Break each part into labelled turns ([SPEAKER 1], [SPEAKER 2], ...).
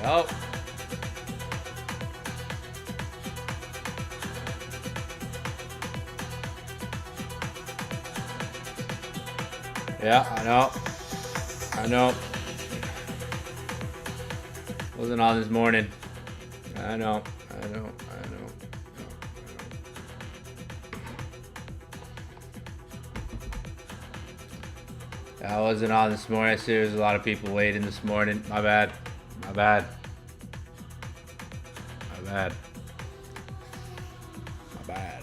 [SPEAKER 1] Oh. Yeah, I know. I know. Wasn't on this morning. I know. I know. I know. I wasn't on this morning. I see there's a lot of people waiting this morning. My bad. My bad. My bad. My bad.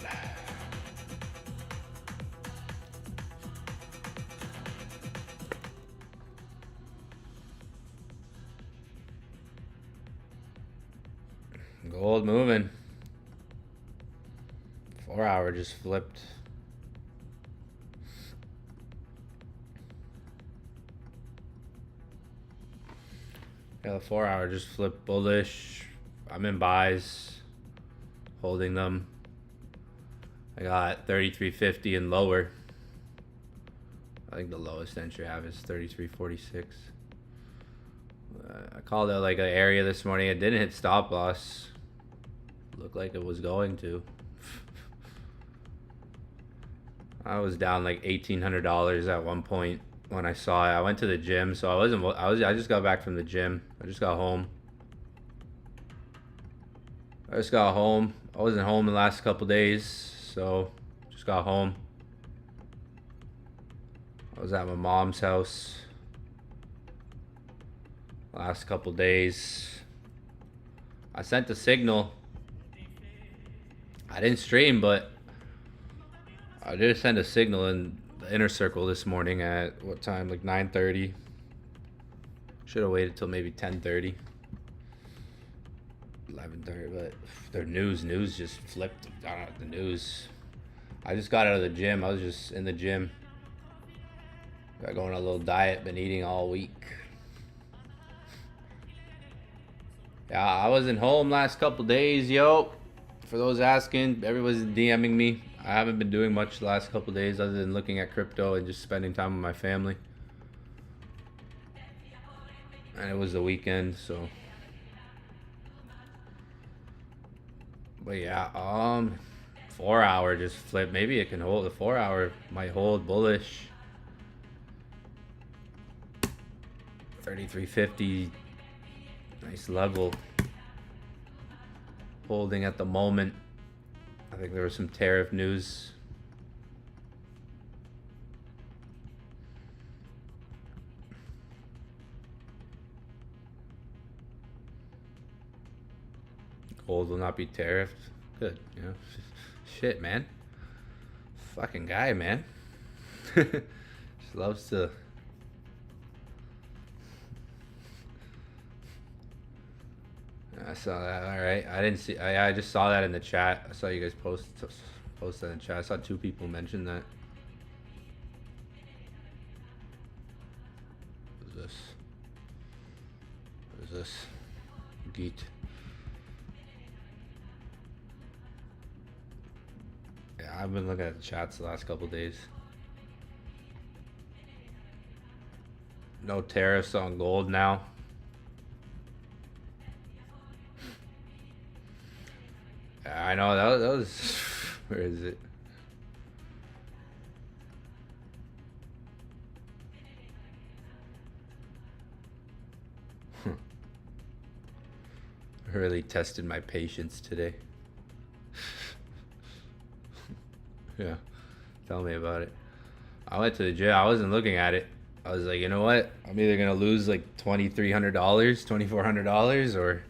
[SPEAKER 1] Gold moving. 4 hour just flipped. Yeah, the 4 hour just flipped bullish. I'm in buys, holding them. I got 33.50 and lower. I think the lowest entry I have is 33.46. I called it like an area this morning. It didn't hit stop loss. Looked like it was going to. I was down like $1,800 at one point when I saw it. I went to the gym, so I just got back from the gym. I just got home. I wasn't home the last couple days, so just got home. I was at my mom's house last couple days. I sent a signal. I didn't stream, but I did send a signal in the inner circle this morning at what time? Like 9:30. Should have waited till maybe 10:30. 11:30, but their news just flipped. I don't know, the news. I just got out of the gym. I was just in the gym. Got going on a little diet. Been eating all week. Yeah, I wasn't home last couple days, yo. For those asking, everyone's DMing me. I haven't been doing much the last couple days other than looking at crypto and just spending time with my family. And it was the weekend, so. But yeah, 4 hour just flipped. Maybe it can hold. The 4 hour might hold bullish. 33.50. Nice level. Holding at the moment. I think there was some tariff news. Gold will not be tariffed. Good, you know. Shit, man. Fucking guy, man. Just loves to. I saw that. All right. I didn't see. I just saw that in the chat. I saw you guys post that in the chat. I saw 2 people mention that. What is this? What is this? Geet. Yeah, I've been looking at the chats the last couple days. No tariffs on gold now. I know that was where is it? Really tested my patience today. Yeah, tell me about it. I went to the gym. I wasn't looking at it. I was like, you know what? I'm either gonna lose like $2,300, $2,400, or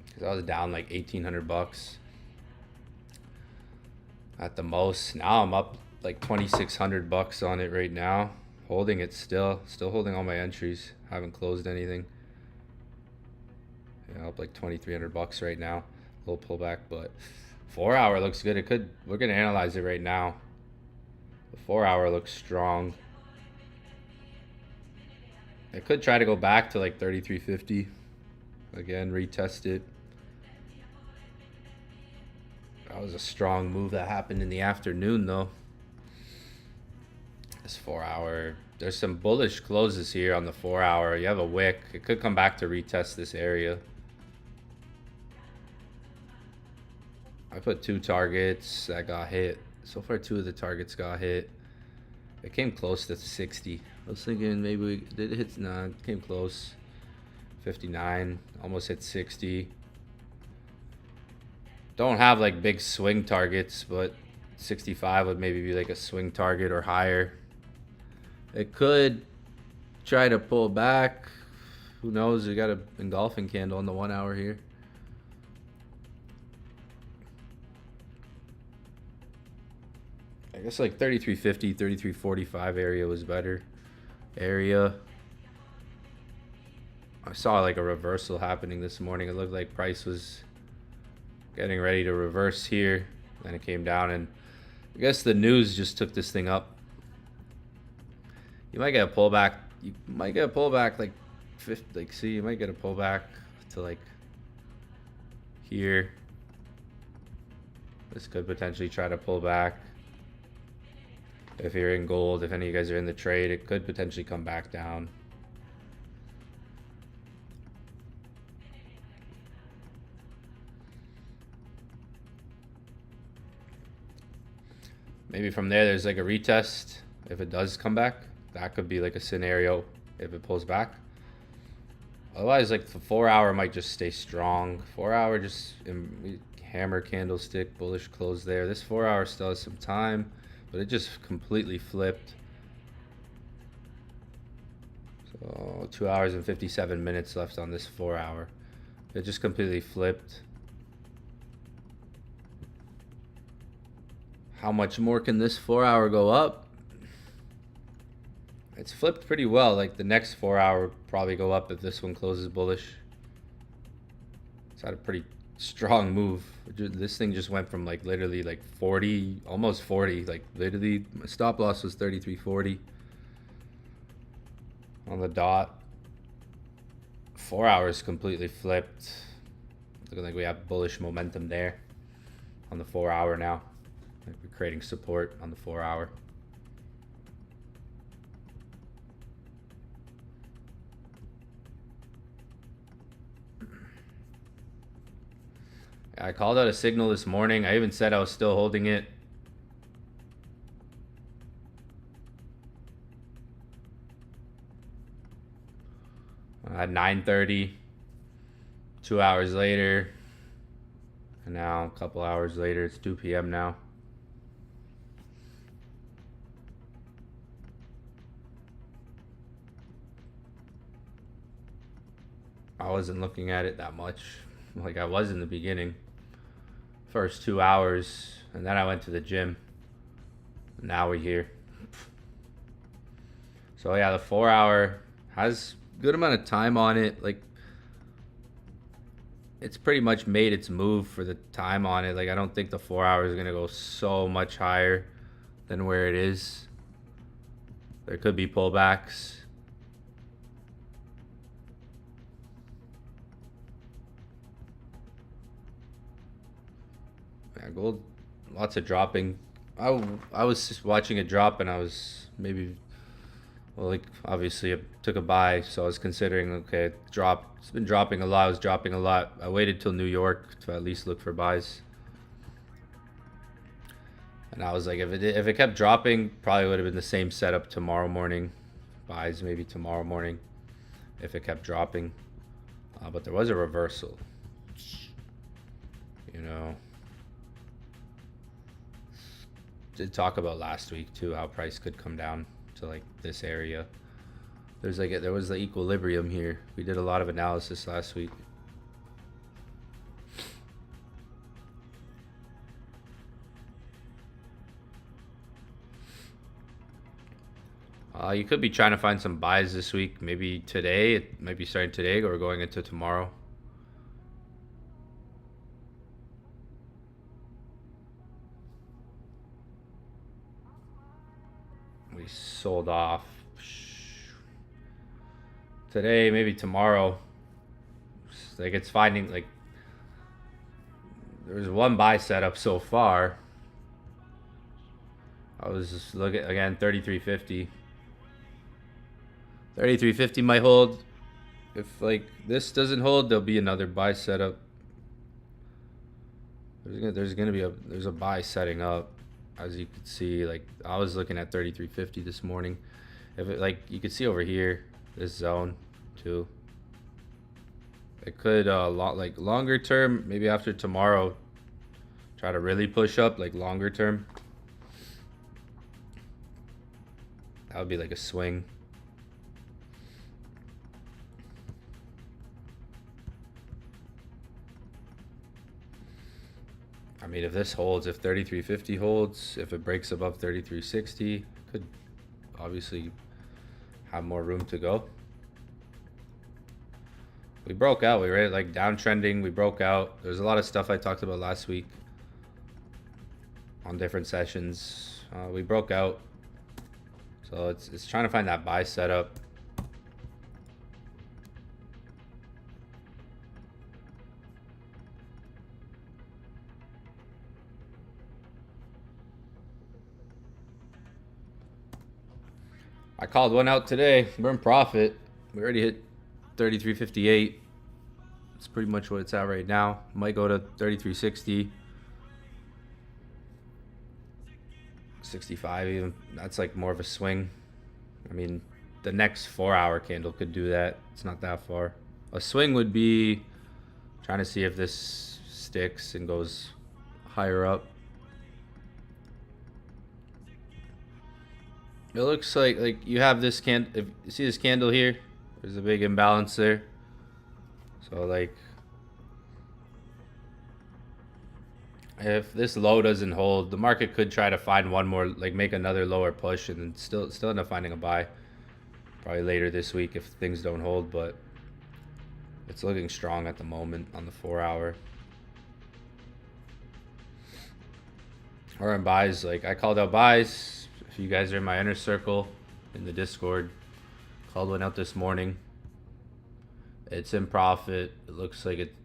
[SPEAKER 1] because I was down like $1,800 at the most. Now I'm up like $2,600 on it right now. Holding it still holding all my entries. Haven't closed anything. Yeah, up like $2,300 right now. A little pullback, but 4 hour looks good. We're gonna analyze it right now. The 4 hour looks strong. It could try to go back to like 33.50. Again, retest it. That was a strong move that happened in the afternoon, though. This 4 hour. There's some bullish closes here on the 4 hour. You have a wick. It could come back to retest this area. I put 2 targets that got hit. So far, 2 of the targets got hit. It came close to 60. I was thinking maybe we did it hit. Nah, it came close. 59. Almost hit 60. Don't have like big swing targets, but 65 would maybe be like a swing target or higher. It could try to pull back. Who knows? We got an engulfing candle on the 1 hour here. I guess like 3350, 3345 area was better. Area. I saw like a reversal happening this morning. It looked like price was getting ready to reverse here. Then it came down, and I guess the news just took this thing up. You might get a pullback. You might get a pullback like 50, like see, you might get a pullback to like here. This could potentially try to pull back. If you're in gold, if any of you guys are in the trade, it could potentially come back down. Maybe from there's like a retest. If it does come back, that could be like a scenario if it pulls back. Otherwise, like the 4 hour might just stay strong. 4 hour just hammer candlestick, bullish close there. This 4 hour still has some time, but it just completely flipped. So 2 hours and 57 minutes left on this 4 hour. It just completely flipped. How much more can this 4 hour go up? It's flipped pretty well. Like the next 4 hour would probably go up if this one closes bullish. It's had a pretty strong move. This thing just went from like literally like 40, almost 40. Like literally, my stop loss was 33.40 on the dot. 4 hours completely flipped. Looking like we have bullish momentum there on the 4 hour now. Like we're creating support on the 4 hour. I called out a signal this morning. I even said I was still holding it. At 9:30, 2 hours later, and now a couple hours later, it's 2 p.m. now. I wasn't looking at it that much like I was in the beginning. First 2 hours, and then I went to the gym. Now we're here. So yeah, the 4 hour has a good amount of time on it. Like it's pretty much made its move for the time on it. Like I don't think the 4 hour is gonna go so much higher than where it is. There could be pullbacks. Yeah, gold, lots of dropping. I was just watching it drop, and I was maybe, well, like obviously I took a buy, so I was considering, okay, drop. It's been dropping a lot. I was dropping a lot. I waited till New York to at least look for buys, and I was like, if it kept dropping, probably would have been the same setup tomorrow morning. Buys maybe tomorrow morning, if it kept dropping. But there was a reversal. You know. Did talk about last week too how price could come down to like this area. There was the equilibrium here. We did a lot of analysis last week. You could be trying to find some buys this week. Maybe today. It might be starting today or going into tomorrow. We sold off today, maybe tomorrow. Like it's finding, like there's one buy setup so far. I was just looking again, 3350. 3350 might hold. If like this doesn't hold, there'll be another buy setup. There's a buy setting up, as you can see. Like I was looking at 3350 this morning. If it, like you can see over here, this zone too. It could like longer term, maybe after tomorrow, try to really push up like longer term. That would be like a swing. I mean, if this holds, if 3350 holds, if it breaks above 3360, could obviously have more room to go. We broke out. We were like downtrending. We broke out. There's a lot of stuff I talked about last week on different sessions. We broke out. So it's trying to find that buy setup. I called one out today. We're in profit. We already hit 33.58. It's pretty much what it's at right now. Might go to 33.60. 65 even. That's like more of a swing. I mean, the next 4-hour candle could do that. It's not that far. A swing would be trying to see if this sticks and goes higher up. It looks like you have this candle. If you see this candle here, there's a big imbalance there. So like, if this low doesn't hold, the market could try to find one more, like make another lower push, and then still end up finding a buy. Probably later this week if things don't hold, but it's looking strong at the moment on the 4-hour. Or in buys, like I called out buys. If you guys are in my inner circle in the Discord, called one out this morning. It's in profit. It looks like it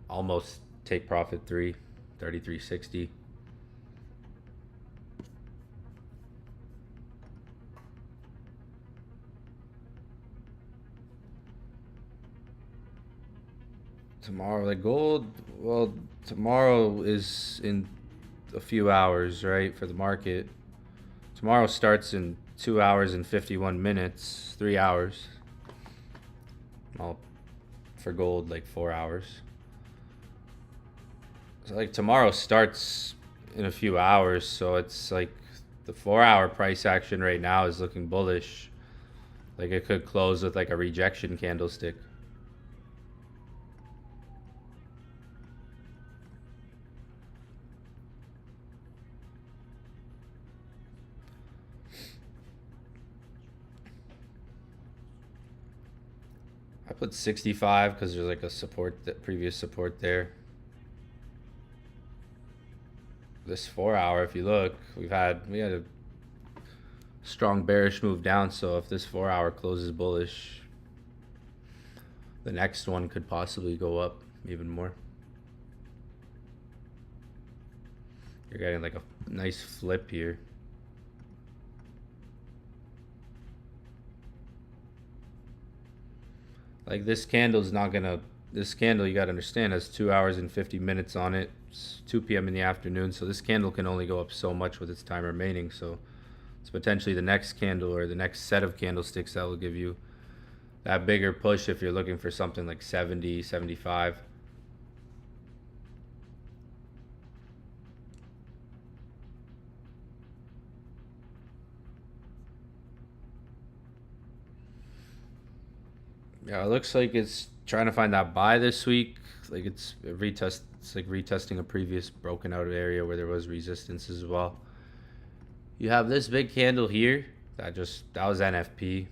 [SPEAKER 1] almost take profit 33.60. Tomorrow, like gold, well, tomorrow is in a few hours, right, for the market. Tomorrow starts in 2 hours and 51 minutes, 3 hours. Well, for gold, like 4 hours. So like tomorrow starts in a few hours, so it's like the 4-hour price action right now is looking bullish. Like it could close with like a rejection candlestick. I put 65 because there's like a support, that previous support there. This 4-hour, if you look, we had a strong bearish move down. So if this 4-hour closes bullish, the next one could possibly go up even more. You're getting like a nice flip here. Like this candle's not gonna, this candle, you gotta understand, has 2 hours and 50 minutes on it. It's 2 p.m. in the afternoon, so this candle can only go up so much with its time remaining. So it's potentially the next candle or the next set of candlesticks that will give you that bigger push if you're looking for something like 70, 75. Yeah, it looks like it's trying to find that buy this week. Like it's a retest. It's like retesting a previous broken out area where there was resistance as well. You have this big candle here that was NFP.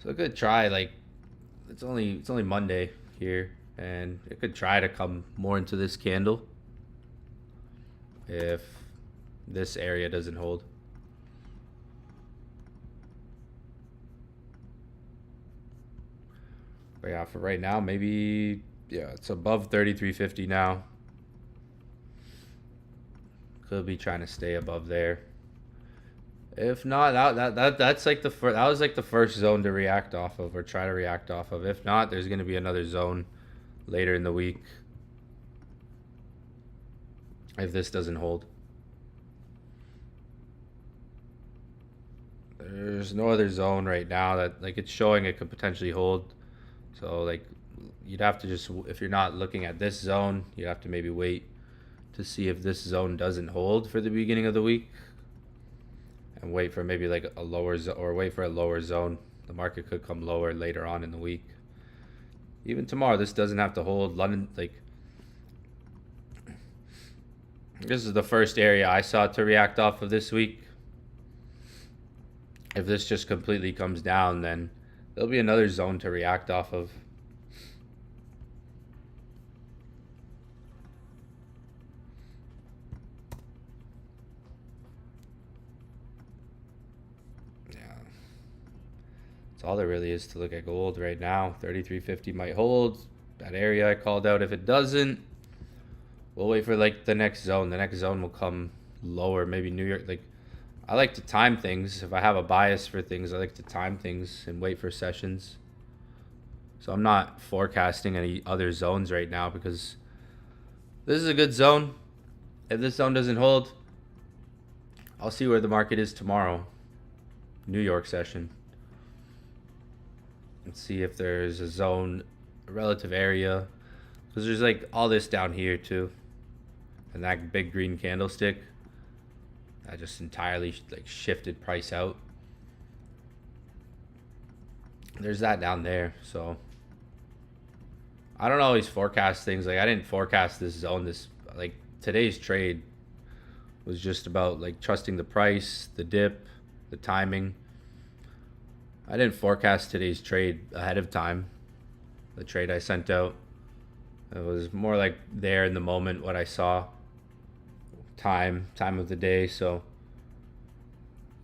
[SPEAKER 1] So it could try, like it's only Monday here, and it could try to come more into this candle if this area doesn't hold. But yeah, for right now, maybe, yeah, it's above 33.50 now. Could be trying to stay above there. If not, that's like that was like the first zone to react off of or try to react off of. If not, there's going to be another zone later in the week if this doesn't hold. There's no other zone right now that like it's showing it could potentially hold. So like you'd have to just, if you're not looking at this zone, you'd have to maybe wait to see if this zone doesn't hold for the beginning of the week. And wait for maybe like a lower zone, or wait for a lower zone. The market could come lower later on in the week. Even tomorrow, this doesn't have to hold. London, like, this is the first area I saw to react off of this week. If this just completely comes down, then there'll be another zone to react off of. All there really is to look at gold right now. 33.50 might hold. That area I called out. If it doesn't, we'll wait for like the next zone. The next zone will come lower. Maybe New York. Like, I like to time things. If I have a bias for things, I like to time things and wait for sessions. So I'm not forecasting any other zones right now because this is a good zone. If this zone doesn't hold, I'll see where the market is tomorrow. New York session. And see if there's a zone, a relative area, because there's like all this down here too, and that big green candlestick that just entirely like shifted price out. There's that down there. So I don't always forecast things. Like I didn't forecast this zone. This like today's trade was just about like trusting the price, the dip, the timing. I didn't forecast today's trade ahead of time. The trade I sent out, it was more like there in the moment what I saw. Time of the day. So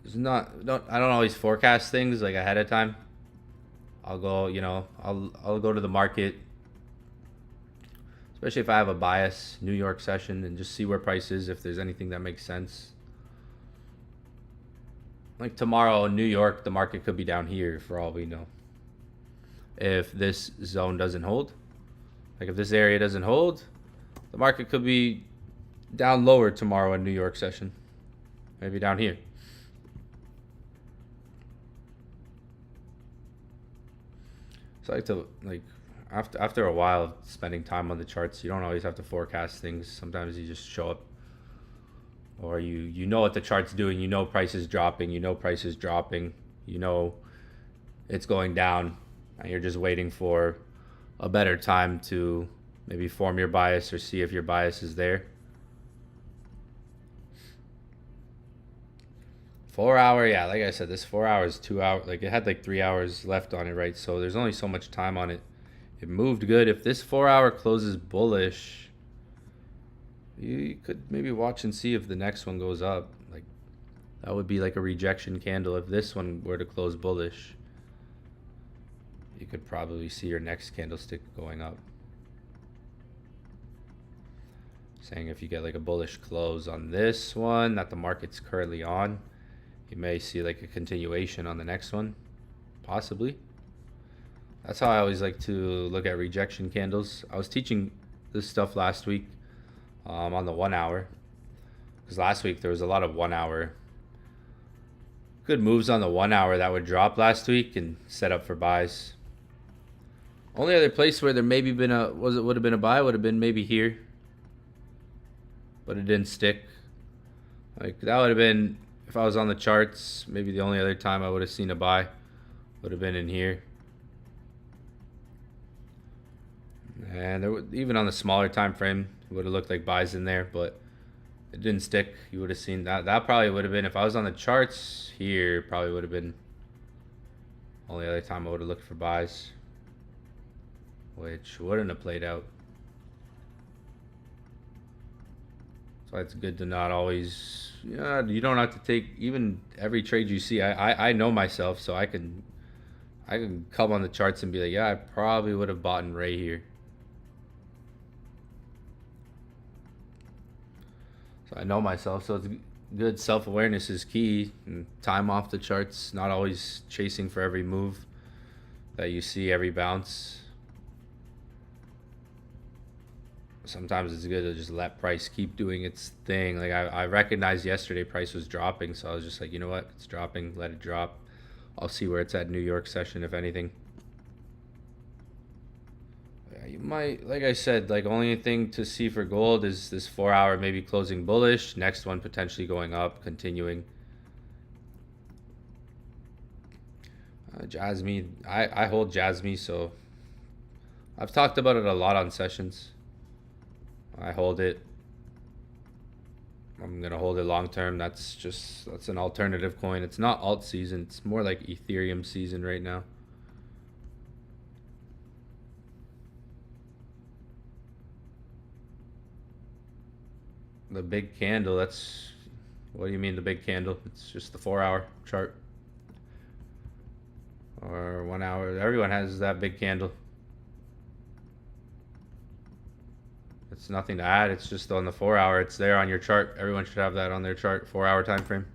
[SPEAKER 1] it's not. I don't always forecast things like ahead of time. I'll go. I'll go to the market, especially if I have a bias, New York session, and just see where price is. If there's anything that makes sense. Like tomorrow in New York, the market could be down here for all we know. If this zone doesn't hold, like if this area doesn't hold, the market could be down lower tomorrow in New York session. Maybe down here. So I like to, like, after a while of spending time on the charts, you don't always have to forecast things. Sometimes you just show up. Or you know what the chart's doing, you know price is dropping, you know price is dropping, you know it's going down, and you're just waiting for a better time to maybe form your bias or see if your bias is there. 4 hour, yeah, like I said, this 4 hours, 2 hours, like it had like 3 hours left on it, right? So there's only so much time on it. It moved good. If this 4 hour closes bullish, you could maybe watch and see if the next one goes up. Like that would be like a rejection candle. If this one were to close bullish, you could probably see your next candlestick going up. Saying if you get like a bullish close on this one that the market's currently on, you may see like a continuation on the next one, possibly. That's how I always like to look at rejection candles. I was teaching this stuff last week. On the 1 hour, because last week there was a lot of 1 hour good moves on the 1 hour that would drop last week and set up for buys. Only other place where there maybe been would have been a buy would have been maybe here, but it didn't stick. Like that would have been, if I was on the charts, maybe the only other time I would have seen a buy would have been in here. And there would, even on the smaller time frame, it would have looked like buys in there, but it didn't stick. You would have seen that. That probably would have been, if I was on the charts here, probably would have been only other time I would have looked for buys, which wouldn't have played out. So it's good to not always, you don't have to take even every trade you see. I know myself, so I can come on the charts and be like, yeah, I probably would have bought in right here. So I know myself, so it's good. Self-awareness is key, and time off the charts, not always chasing for every move that you see, every bounce. Sometimes it's good to just let price keep doing its thing. Like I recognized yesterday price was dropping, so I was just like, you know what, it's dropping, let it drop. I'll see where it's at New York session, if anything. Yeah, you might, like I said, like only thing to see for gold is this 4 hour maybe closing bullish, next one potentially going up, continuing. Jasmine, I hold Jasmine, so I've talked about it a lot on sessions. I hold it. I'm gonna hold it long term. That's an alternative coin. It's not alt season. It's more like Ethereum season right now. The big candle. That's, what do you mean the big candle? It's just the 4 hour chart or 1 hour. Everyone has that big candle. It's nothing to add. It's just on the 4 hour. It's there on your chart. Everyone should have that on their chart. 4 hour time frame.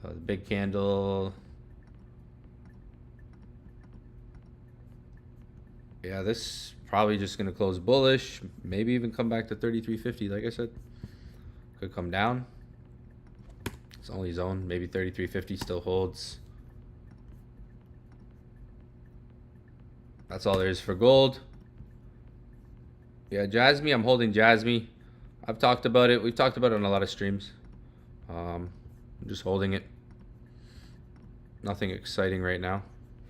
[SPEAKER 1] The big candle. Yeah, this probably just gonna close bullish. Maybe even come back to 33.50. Like I said, could come down. It's only zone. Maybe 33.50 still holds. That's all there is for gold. Yeah, Jasmine, I'm holding Jasmine. I've talked about it. We've talked about it on a lot of streams. I'm just holding it. Nothing exciting right now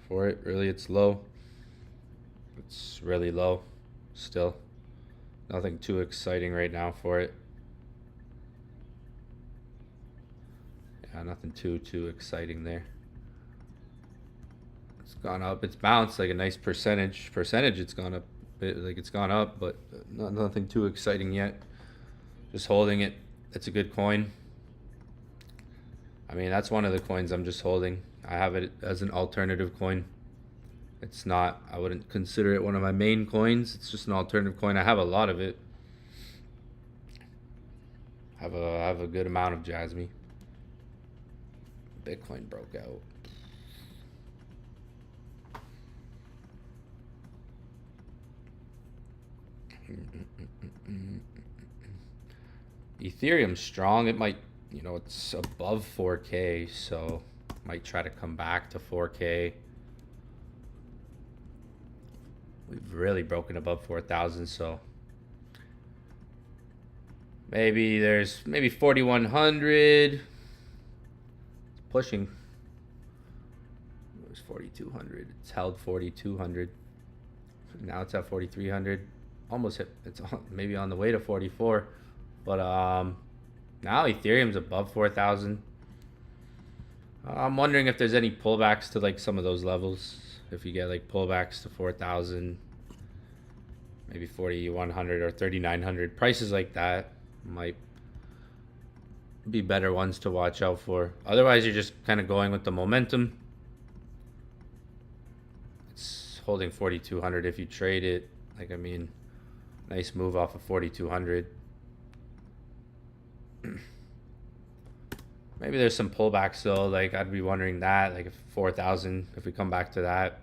[SPEAKER 1] for it. Really, it's low. It's really low still. Nothing too exciting right now for it. Yeah, nothing too exciting there. It's gone up. It's bounced like a nice percentage. It's gone up. Like it's gone up, but nothing too exciting yet. Just holding it. It's a good coin. I mean, that's one of the coins I'm just holding. I have it as an alternative coin. It's not, I wouldn't consider it one of my main coins. It's just an alternative coin. I have a lot of it. I have a good amount of Jasmine. Bitcoin broke out. Ethereum's strong. It might, you know, it's above 4K, so might try to come back to 4K. We've really broken above 4,000, so maybe there's 4,100. It's pushing. It was 4,200. It's held 4,200. Now it's at 4,300. Almost hit. It's maybe on the way to 44. But now Ethereum's above 4,000. I'm wondering if there's any pullbacks to like some of those levels. If you get like pullbacks to 4,000, maybe 4,100 or 3,900, prices like that might be better ones to watch out for. Otherwise, you're just kind of going with the momentum. It's holding 4,200 if you trade it. Like, I mean, nice move off of 4,200. Maybe there's some pullbacks though. Like, I'd be wondering that, like if 4,000, if we come back to that.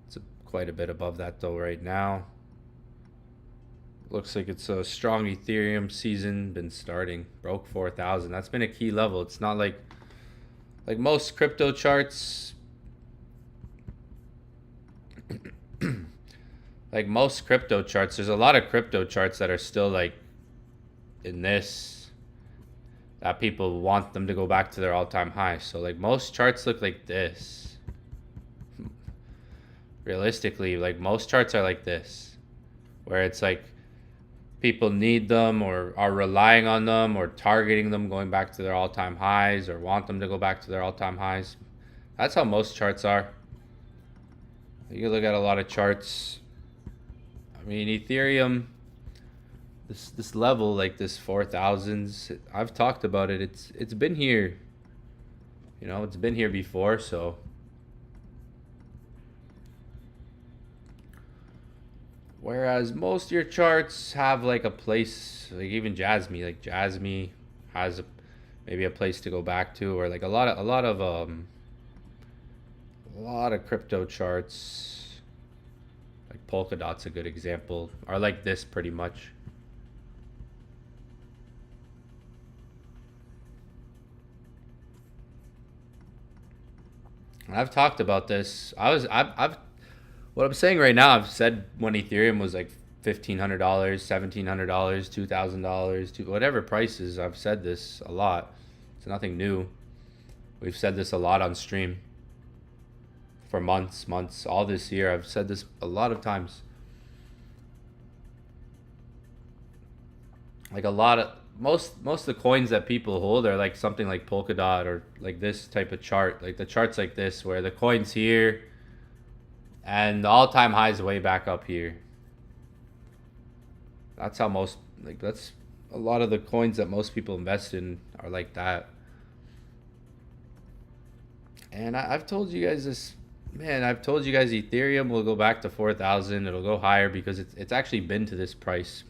[SPEAKER 1] It's quite a bit above that though right now. Looks like it's a strong Ethereum season been starting. Broke 4,000. That's been a key level. It's not like most crypto charts. Like most crypto charts, there's a lot of crypto charts that are still like in this, that people want them to go back to their all-time high. So like most charts look like this. Realistically, like most charts are like this, where it's like people need them or are relying on them or targeting them going back to their all-time highs or want them to go back to their all-time highs. That's how most charts are. You look at a lot of charts. I mean, Ethereum, this level, like this 4,000s, I've talked about it. It's been here. You know, it's been here before, so Whereas most of your charts have like a place, like even Jasmy has maybe a place to go back to, or like a lot of crypto charts, like Polkadot's a good example, are like this pretty much. I've talked about this. I've what I'm saying right now. I've said when Ethereum was like $1,500, $1,700, $2,000, whatever prices. I've said this a lot. It's nothing new. We've said this a lot on stream for months, all this year. I've said this a lot of times. Like a lot of most of the coins that people hold are like something like Polkadot or like this type of chart, like the charts like this where the coin's here and the all-time high is way back up here. That's how most, like that's a lot of the coins that most people invest in are like that. And I've told you guys this, man. I've told you guys Ethereum will go back to 4,000. It'll go higher because it's actually been to this price.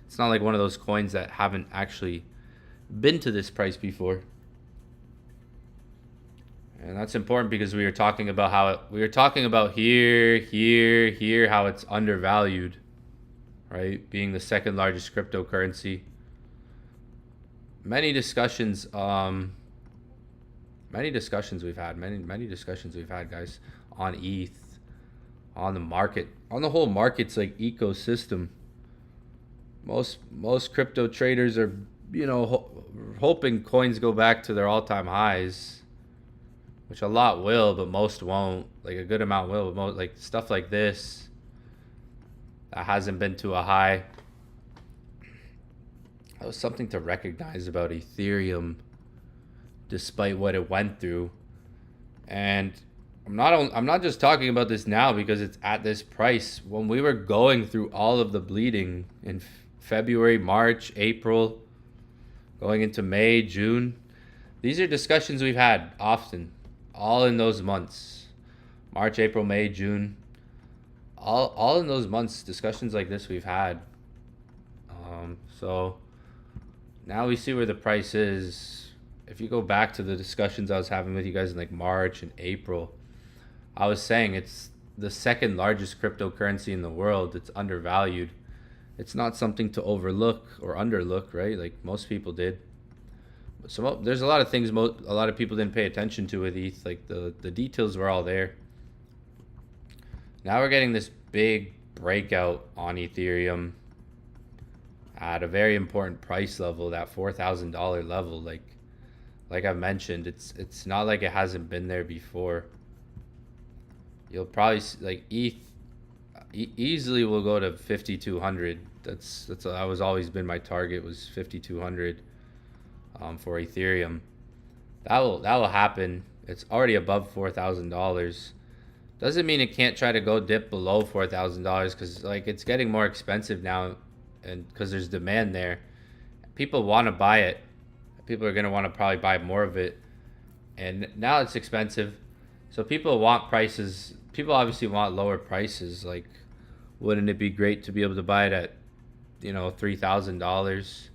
[SPEAKER 1] It's not like one of those coins that haven't actually been to this price before. And that's important because we were talking about here, how it's undervalued, right? Being the second largest cryptocurrency. Many discussions we've had, guys, on ETH, on the market, on the whole market's like ecosystem. Most crypto traders are, hoping coins go back to their all-time highs, which a lot will, but most won't. Like a good amount will, but most, like stuff like this that hasn't been to a high. That was something to recognize about Ethereum, despite what it went through. And I'm not just talking about this now because it's at this price. When we were going through all of the bleeding in February, March, April, going into May, June, these are discussions we've had often, all in those months. March, April, May, June, all in those months, discussions like this we've had. So now we see where the price is. If you go back to the discussions I was having with you guys in like March and April, I was saying it's the second largest cryptocurrency in the world. It's undervalued. It's not something to overlook or underlook, right? Like most people did. So there's a lot of things a lot of people didn't pay attention to with ETH. Like the details were all there. Now we're getting this big breakout on Ethereum at a very important price level, that $4,000 level. Like I've mentioned, it's not like it hasn't been there before. You'll probably like ETH easily will go to 5,200. That was always been my target, was 5,200 for Ethereum. That will happen. It's already above $4,000. Doesn't mean it can't try to go dip below $4,000 because like it's getting more expensive now, and because there's demand there, people want to buy it. People are gonna want to probably buy more of it, and now it's expensive, so people want prices. People obviously want lower prices. Like, wouldn't it be great to be able to buy it at, $3,000?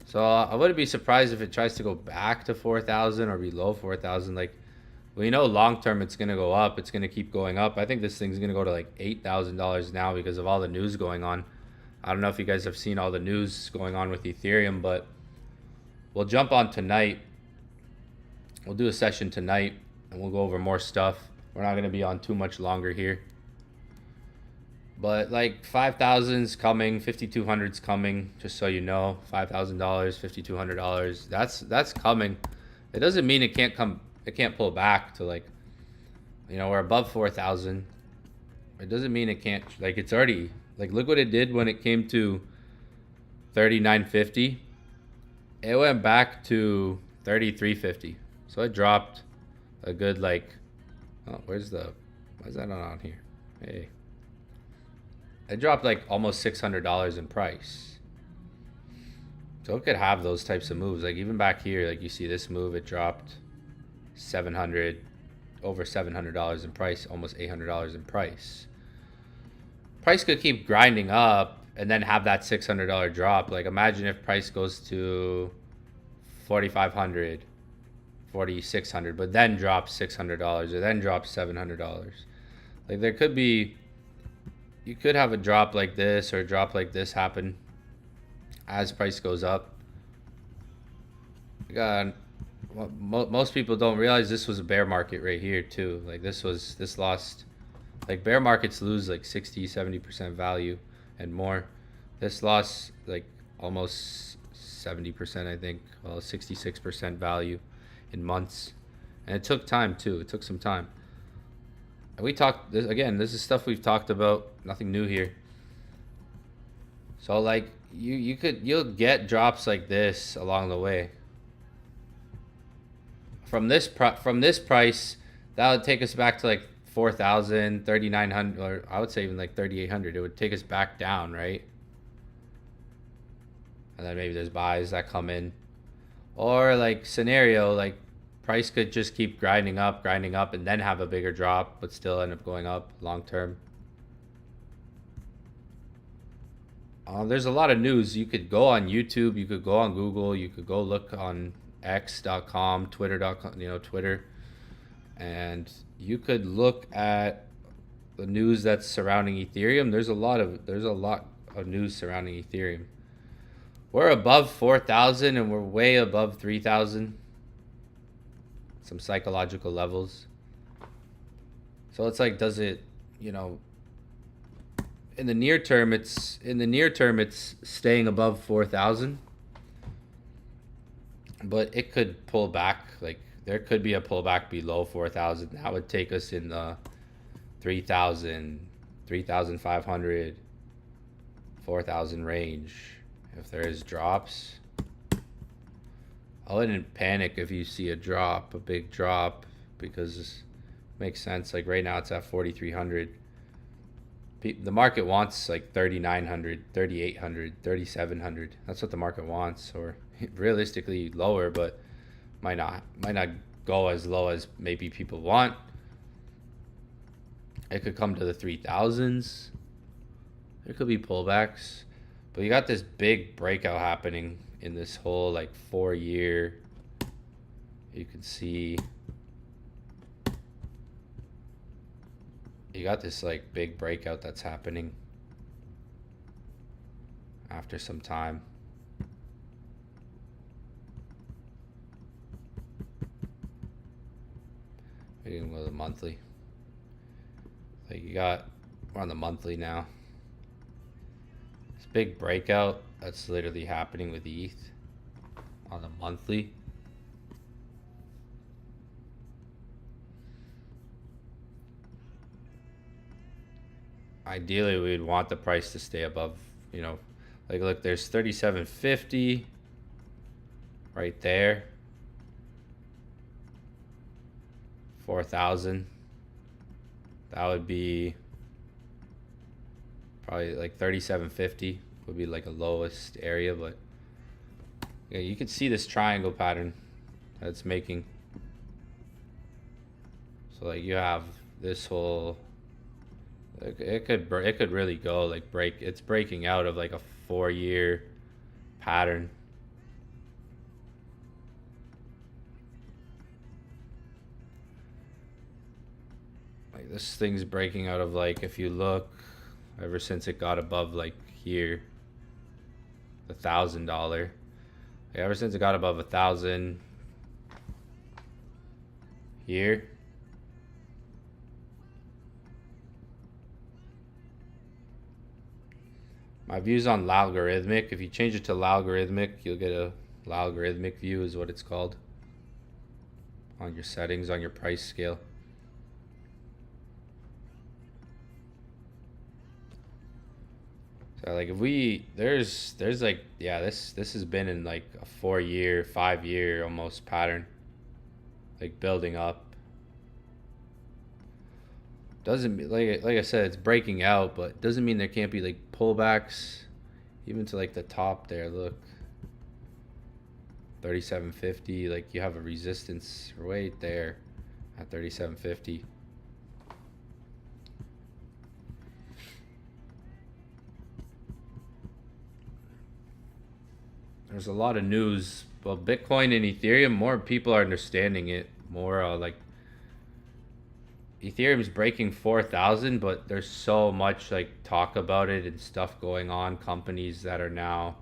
[SPEAKER 1] So I wouldn't be surprised if it tries to go back to 4,000 or below 4,000. Like, we know long term it's gonna go up. It's gonna keep going up. I think this thing's gonna go to like $8,000 now because of all the news going on. I don't know if you guys have seen all the news going on with Ethereum, but we'll jump on tonight. We'll do a session tonight and we'll go over more stuff. We're not going to be on too much longer here. But like 5,000's coming, 5,200's coming, just so you know. $5,000, $5,200. That's coming. It doesn't mean it can't come, it can't pull back to like, we're above 4,000. It doesn't mean it can't, like it's already, like look what it did when it came to 39.50. It went back to 33.50. So it dropped a good like, oh, why is that not on here? Hey. It dropped like almost $600 in price. So it could have those types of moves. Like even back here, like you see this move, it dropped over $700 in price, almost $800 in price. price could keep grinding up and then have that $600 drop. Like imagine if price goes to 4,500, 4,600, but then drops $600 or then drops $700. Like there could be, you could have a drop like this or a drop like this happen as price goes up. God, most people don't realize this was a bear market right here too. Like this lost, like bear markets lose like 60-70% value and more. This lost like almost 70%, I think. Well, 66% value in months, and it took time too. It took some time. And we talked this again. This is stuff we've talked about. Nothing new here. So like you'll get drops like this along the way. From this price, that would take us back to like 4,000, 3,900, or I would say even like 3,800. It would take us back down, right? And then maybe there's buys that come in, or like scenario like price could just keep grinding up, and then have a bigger drop, but still end up going up long term. There's a lot of news. You could go on YouTube, you could go on Google, you could go look on X.com, Twitter.com, Twitter, and you could look at the news that's surrounding Ethereum. There's a lot of news surrounding Ethereum. We're above 4,000 and we're way above 3,000. Some psychological levels. So it's like, does it, in the near term it's staying above 4,000. But it could pull back. Like there could be a pullback below 4,000. That would take us in the 3,000, 3,500, 4,000 range. If there is drops, I wouldn't panic if you see a big drop, because it makes sense. Like right now it's at 4,300. The market wants like 3,900, 3,800, 3,700. That's what the market wants, or realistically lower, but might not go as low as maybe people want. It could come to the 3,000s. There could be pullbacks, but you got this big breakout happening in this whole like 4-year. You can see you got this like big breakout that's happening after some time. We can go to the monthly. Like we're on the monthly now. This big breakout that's literally happening with ETH on the monthly. Ideally, we'd want the price to stay above, like look, there's 37.50 right there. 4,000. That would be probably like 37.50 would be like a lowest area, but yeah, you can see this triangle pattern that's making. So like you have this whole, it could really go like it's breaking out of like a 4-year pattern. Like this thing's breaking out of, like, if you look, ever since it got above like here, the $1,000. Ever since it got above 1,000 here, my views on logarithmic. If you change it to logarithmic, you'll get a logarithmic view, is what it's called, on your settings, on your price scale. So like if there's like, yeah, this has been in like a 4-year, 5-year almost pattern, like building up. Doesn't, like I said, it's breaking out, but doesn't mean there can't be like pullbacks, even to like the top there. Look, 37.50. Like you have a resistance right there at 37.50. there's a lot of news. Well, Bitcoin and Ethereum, more people are understanding it. More like Ethereum's breaking 4,000, but there's so much like talk about it and stuff going on. Companies that are now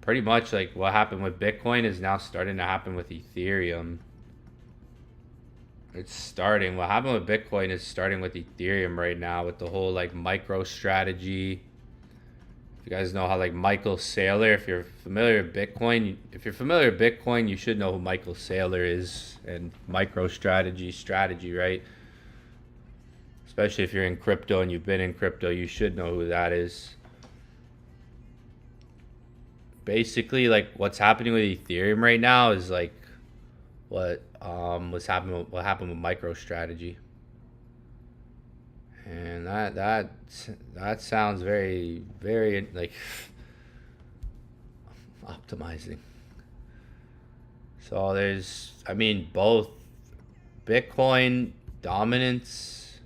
[SPEAKER 1] pretty much like what happened with Bitcoin is now starting to happen with Ethereum. It's starting. What happened with Bitcoin is starting with Ethereum right now with the whole like micro strategy. If you guys know how like Michael Saylor, if you're familiar with Bitcoin, you should know who Michael Saylor is and micro strategy, right? Especially if you're in crypto and you've been in crypto, you should know who that is. Basically, like what's happening with Ethereum right now is like what happened with MicroStrategy, and that sounds very very like optimizing. So there's, I mean, both Bitcoin dominance.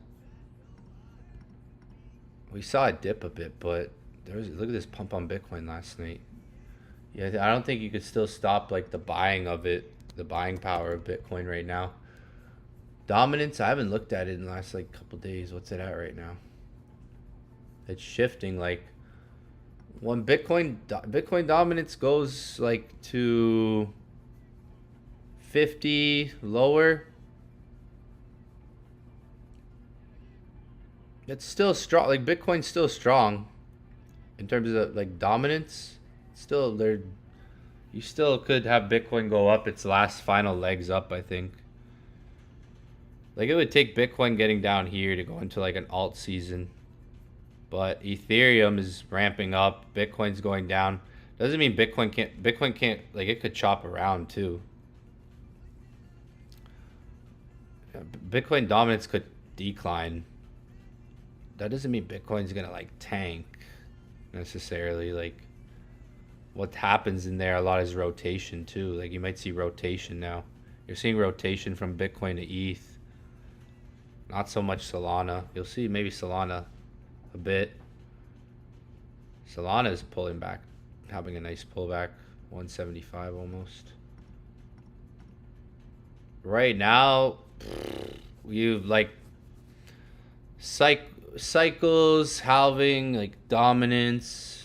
[SPEAKER 1] We saw it dip a bit, but look at this pump on Bitcoin last night. Yeah, I don't think you could still stop like the buying of it, the buying power of Bitcoin right now. Dominance, I haven't looked at it in the last like couple days. What's it at right now? It's shifting. Like when Bitcoin dominance goes like to 50 lower, it's still strong. Like Bitcoin's still strong in terms of like dominance. Still there, you still could have Bitcoin go up its last final legs up, I think. Like it would take Bitcoin getting down here to go into like an alt season. But Ethereum is ramping up, Bitcoin's going down. Doesn't mean Bitcoin can't like it could chop around too. Bitcoin dominance could decline. That doesn't mean Bitcoin's gonna like tank necessarily. Like what happens in there a lot is rotation too. Like you might see rotation now. You're seeing rotation from Bitcoin to ETH. Not so much Solana. You'll see maybe Solana a bit. Solana is pulling back, having a nice pullback, 175 almost. Right now, you've like cycles, halving, like dominance,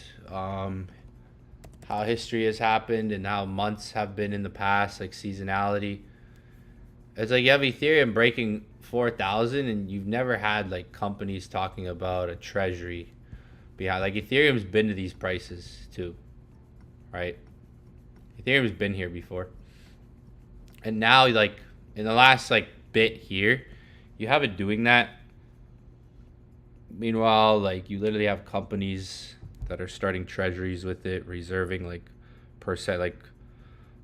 [SPEAKER 1] how history has happened and how months have been in the past, like seasonality. It's like you have Ethereum breaking 4,000 and you've never had like companies talking about a treasury behind. Like Ethereum's been to these prices too, right? Ethereum's been here before. And now like in the last like bit here, you have it doing that. Meanwhile, like you literally have companies that are starting treasuries with it, reserving like percent. Like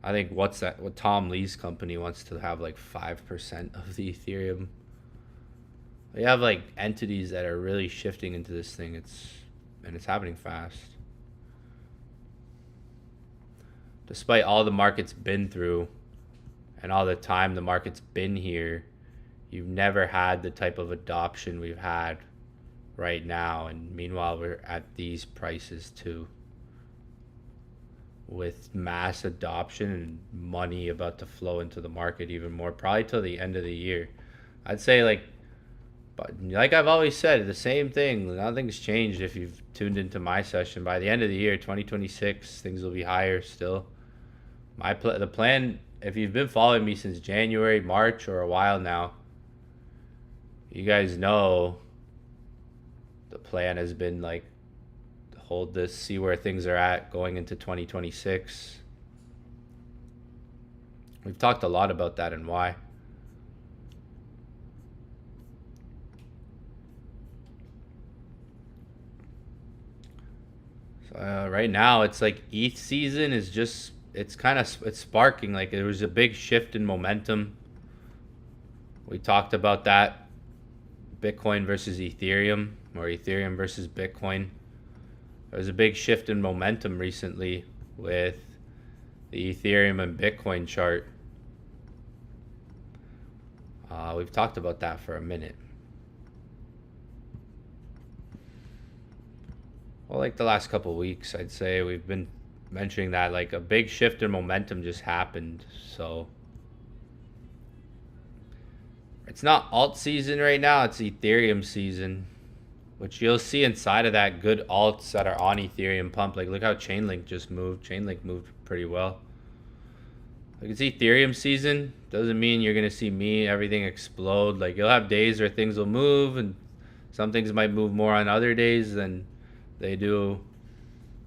[SPEAKER 1] I think what Tom Lee's company wants to have like 5% of the Ethereum. You have like entities that are really shifting into this thing. It's happening fast. Despite all the market's been through and all the time the market's been here, you've never had the type of adoption we've had right now. And meanwhile, we're at these prices too, with mass adoption and money about to flow into the market even more, probably till the end of the year. I'd say but like I've always said, the same thing. Nothing's changed if you've tuned into my session. By the end of the year, 2026, things will be higher still. The plan, if you've been following me since January, March, or a while now, you guys know the plan has been like hold this, see where things are at going into 2026. We've talked a lot about that and why. So right now, it's like ETH season is just, it's sparking. Like there was a big shift in momentum. We talked about that. Bitcoin versus Ethereum, or Ethereum versus Bitcoin. There was a big shift in momentum recently with the Ethereum and Bitcoin chart. We've talked about that for a minute. Well, like the last couple of weeks, I'd say we've been mentioning that like a big shift in momentum just happened. So it's not alt season right now, it's Ethereum season, which you'll see inside of that good alts that are on Ethereum pump. Like look how Chainlink just moved. Chainlink moved pretty well. Like it's Ethereum season. Doesn't mean you're gonna see everything explode. Like you'll have days where things will move and some things might move more on other days than they do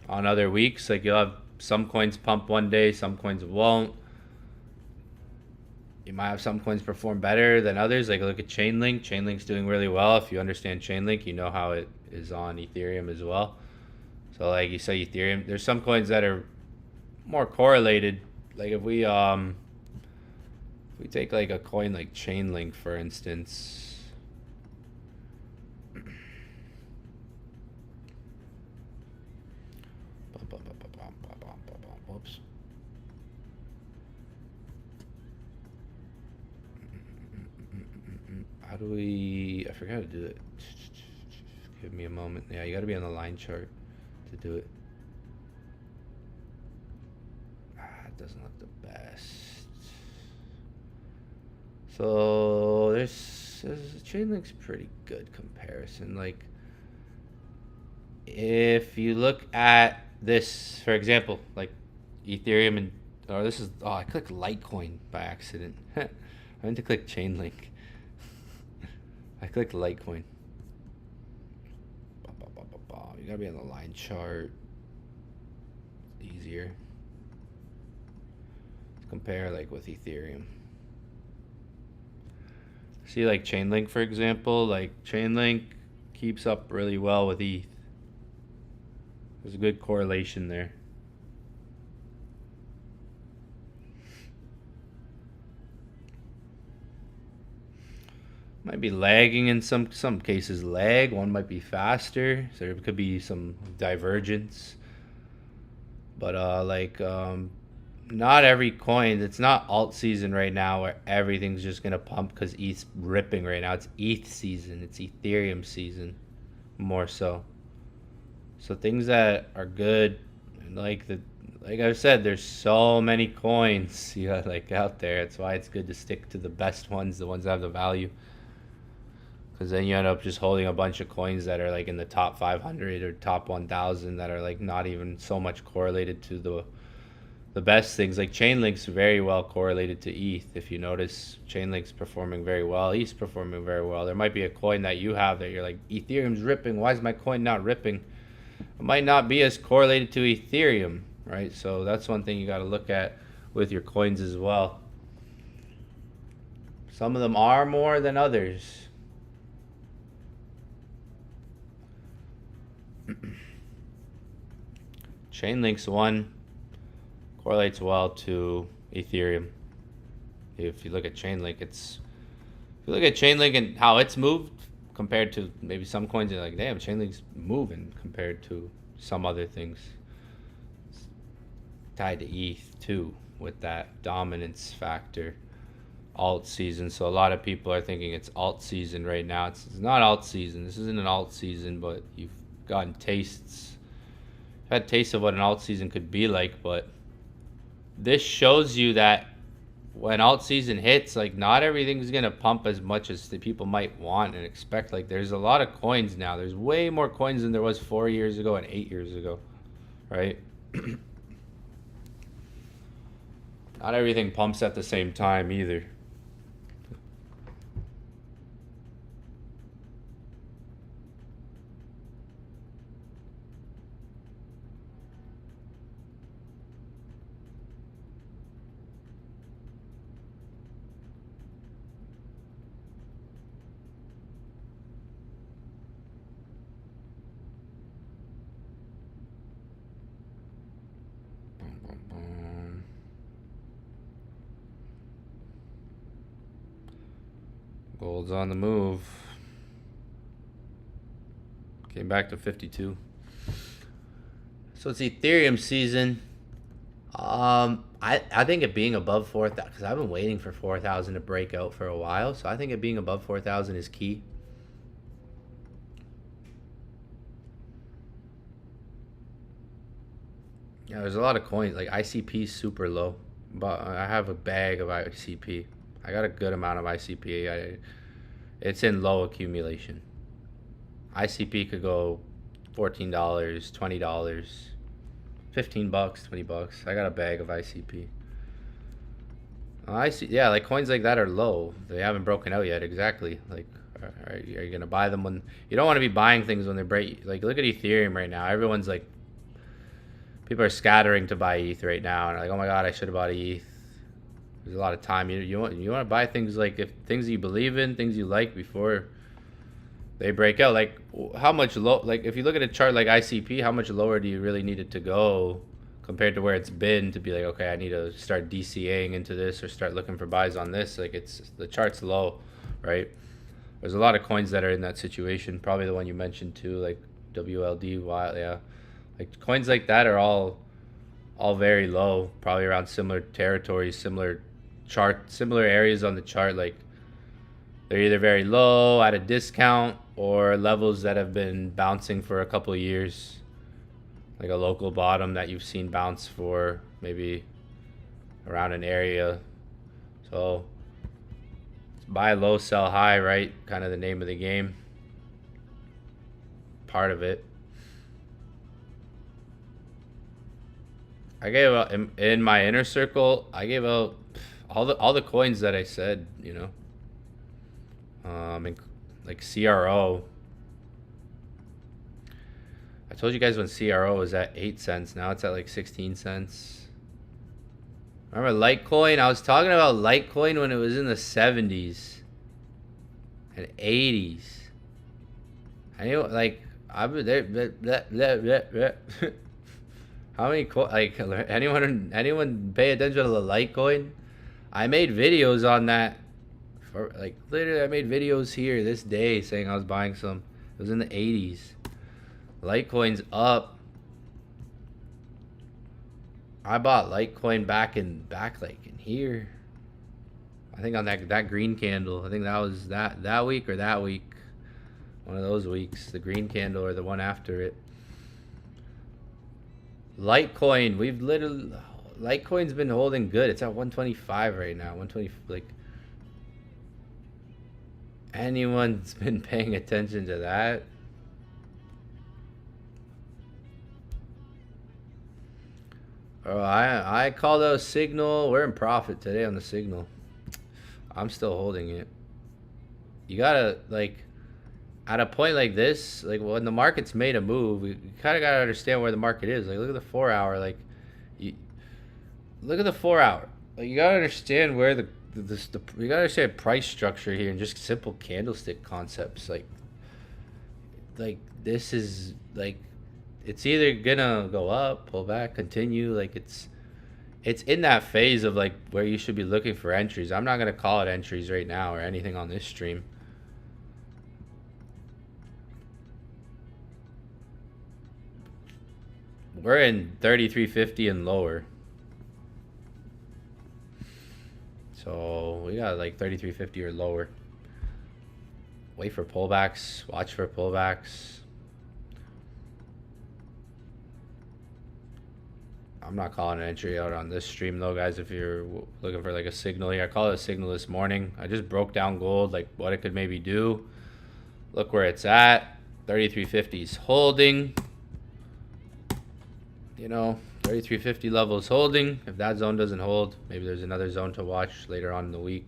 [SPEAKER 1] on other weeks. Like you'll have some coins pump one day, some coins won't. You might have some coins perform better than others. Like look at Chainlink. Chainlink's doing really well. If you understand Chainlink, you know how it is on Ethereum as well. So like you say Ethereum, there's some coins that are more correlated. Like if we take like a coin like Chainlink for instance. Whoops. How do we... I forgot to do it. Give me a moment. Yeah, you got to be on the line chart to do it. It doesn't look the best. So there's Chainlink's pretty good comparison. Like if you look at this, for example, like Ethereum and this is I clicked Litecoin by accident. I meant to click Chainlink. I clicked Litecoin. You gotta be on the line chart. It's easier. Let's compare like with Ethereum. See like Chainlink for example, like Chainlink keeps up really well with ETH. There's a good correlation there. Might be lagging in some cases. One might be faster, so there could be some divergence. But not every coin. It's not alt season right now where everything's just gonna pump because ETH's ripping right now. It's ETH season. It's Ethereum season, more so. So things that are good, like I've said, there's so many coins like out there. That's why it's good to stick to the best ones, the ones that have the value. Because then you end up just holding a bunch of coins that are like in the top 500 or top 1,000 that are like not even so much correlated to the best things. Like Chainlink's very well correlated to ETH. If you notice, Chainlink's performing very well. ETH's performing very well. There might be a coin that you have that you're like, Ethereum's ripping. Why is my coin not ripping? It might not be as correlated to Ethereum, right? So that's one thing you got to look at with your coins as well. Some of them are more than others. Chainlink's one correlates well to Ethereum. If you look at Chainlink, and how it's moved compared to maybe some coins, you're like, damn, Chainlink's moving compared to some other things. It's tied to ETH too, with that dominance factor. Alt season. So a lot of people are thinking it's alt season right now. It's not alt season. This isn't an alt season, but you've gotten tastes. I've had tastes of what an alt season could be like, but this shows you that when alt season hits, like not everything's gonna pump as much as the people might want and expect. Like there's a lot of coins now. There's way more coins than there was 4 years ago and 8 years ago, right? Not everything pumps at the same time either. Gold's on the move. Came back to 52. So it's Ethereum season. I think it being above 4,000, because I've been waiting for 4,000 to break out for a while. So I think it being above 4,000 is key. Yeah, there's a lot of coins. Like ICP is super low, but I have a bag of ICP. I got a good amount of ICP. It's in low accumulation. ICP could go $14, $20, $15, $20. I got a bag of ICP. I see. Yeah, like coins like that are low. They haven't broken out yet. Exactly. Like, are you gonna buy them when you don't want to be buying things when they break? Like, look at Ethereum right now. Everyone's like, people are scattering to buy ETH right now, and like, oh my god, I should have bought ETH. There's a lot of time. You want to buy things like if things you believe in, things you like before they break out. Like, how much low? Like, if you look at a chart like ICP, how much lower do you really need it to go compared to where it's been to be like, okay, I need to start DCAing into this or start looking for buys on this? Like, it's the chart's low, right? There's a lot of coins that are in that situation. Probably the one you mentioned too, like WLD, yeah. Like coins like that are all very low, probably around similar territories, similar chart, similar areas on the chart. Like they're either very low at a discount or levels that have been bouncing for a couple of years, like a local bottom that you've seen bounce for maybe around an area. So buy low, sell high, right? Kind of the name of the game. Part of it. I gave out in my inner circle. I gave out all the coins that I said. You know, like CRO. I told you guys when CRO was at 8 cents. Now it's at like 16 cents. Remember Litecoin? I was talking about Litecoin when it was in the 70s and 80s. I knew like I've been there. How many like anyone pay attention to the Litecoin? I made videos on that. For like literally, I made videos here this day saying I was buying some. It was in the 80s. Litecoin's up. I bought Litecoin back like in here. I think on that green candle. I think that was that week or that week. One of those weeks. The green candle or the one after it. Litecoin, Litecoin's been holding good. It's at 125 right now. 120, like anyone's been paying attention to that? Oh, I call those signal. We're in profit today on the signal. I'm still holding it. You gotta like at a point like this, like when the market's made a move, you kind of gotta understand where the market is. Like look at the 4 hour. Like look at the 4 hour. Like you gotta understand where you gotta understand price structure here and just simple candlestick concepts. Like this is like it's either gonna go up, pull back, continue. Like it's in that phase of like where you should be looking for entries. I'm not gonna call it entries right now or anything on this stream. We're in 33.50 and lower. So we got like 33.50 or lower. Wait for pullbacks. Watch for pullbacks. I'm not calling an entry out on this stream though, guys. If you're looking for like a signal here, I call it a signal this morning. I just broke down gold, like what it could maybe do. Look where it's at. 33.50 is holding. You know, 33.50 level is holding. If that zone doesn't hold, maybe there's another zone to watch later on in the week.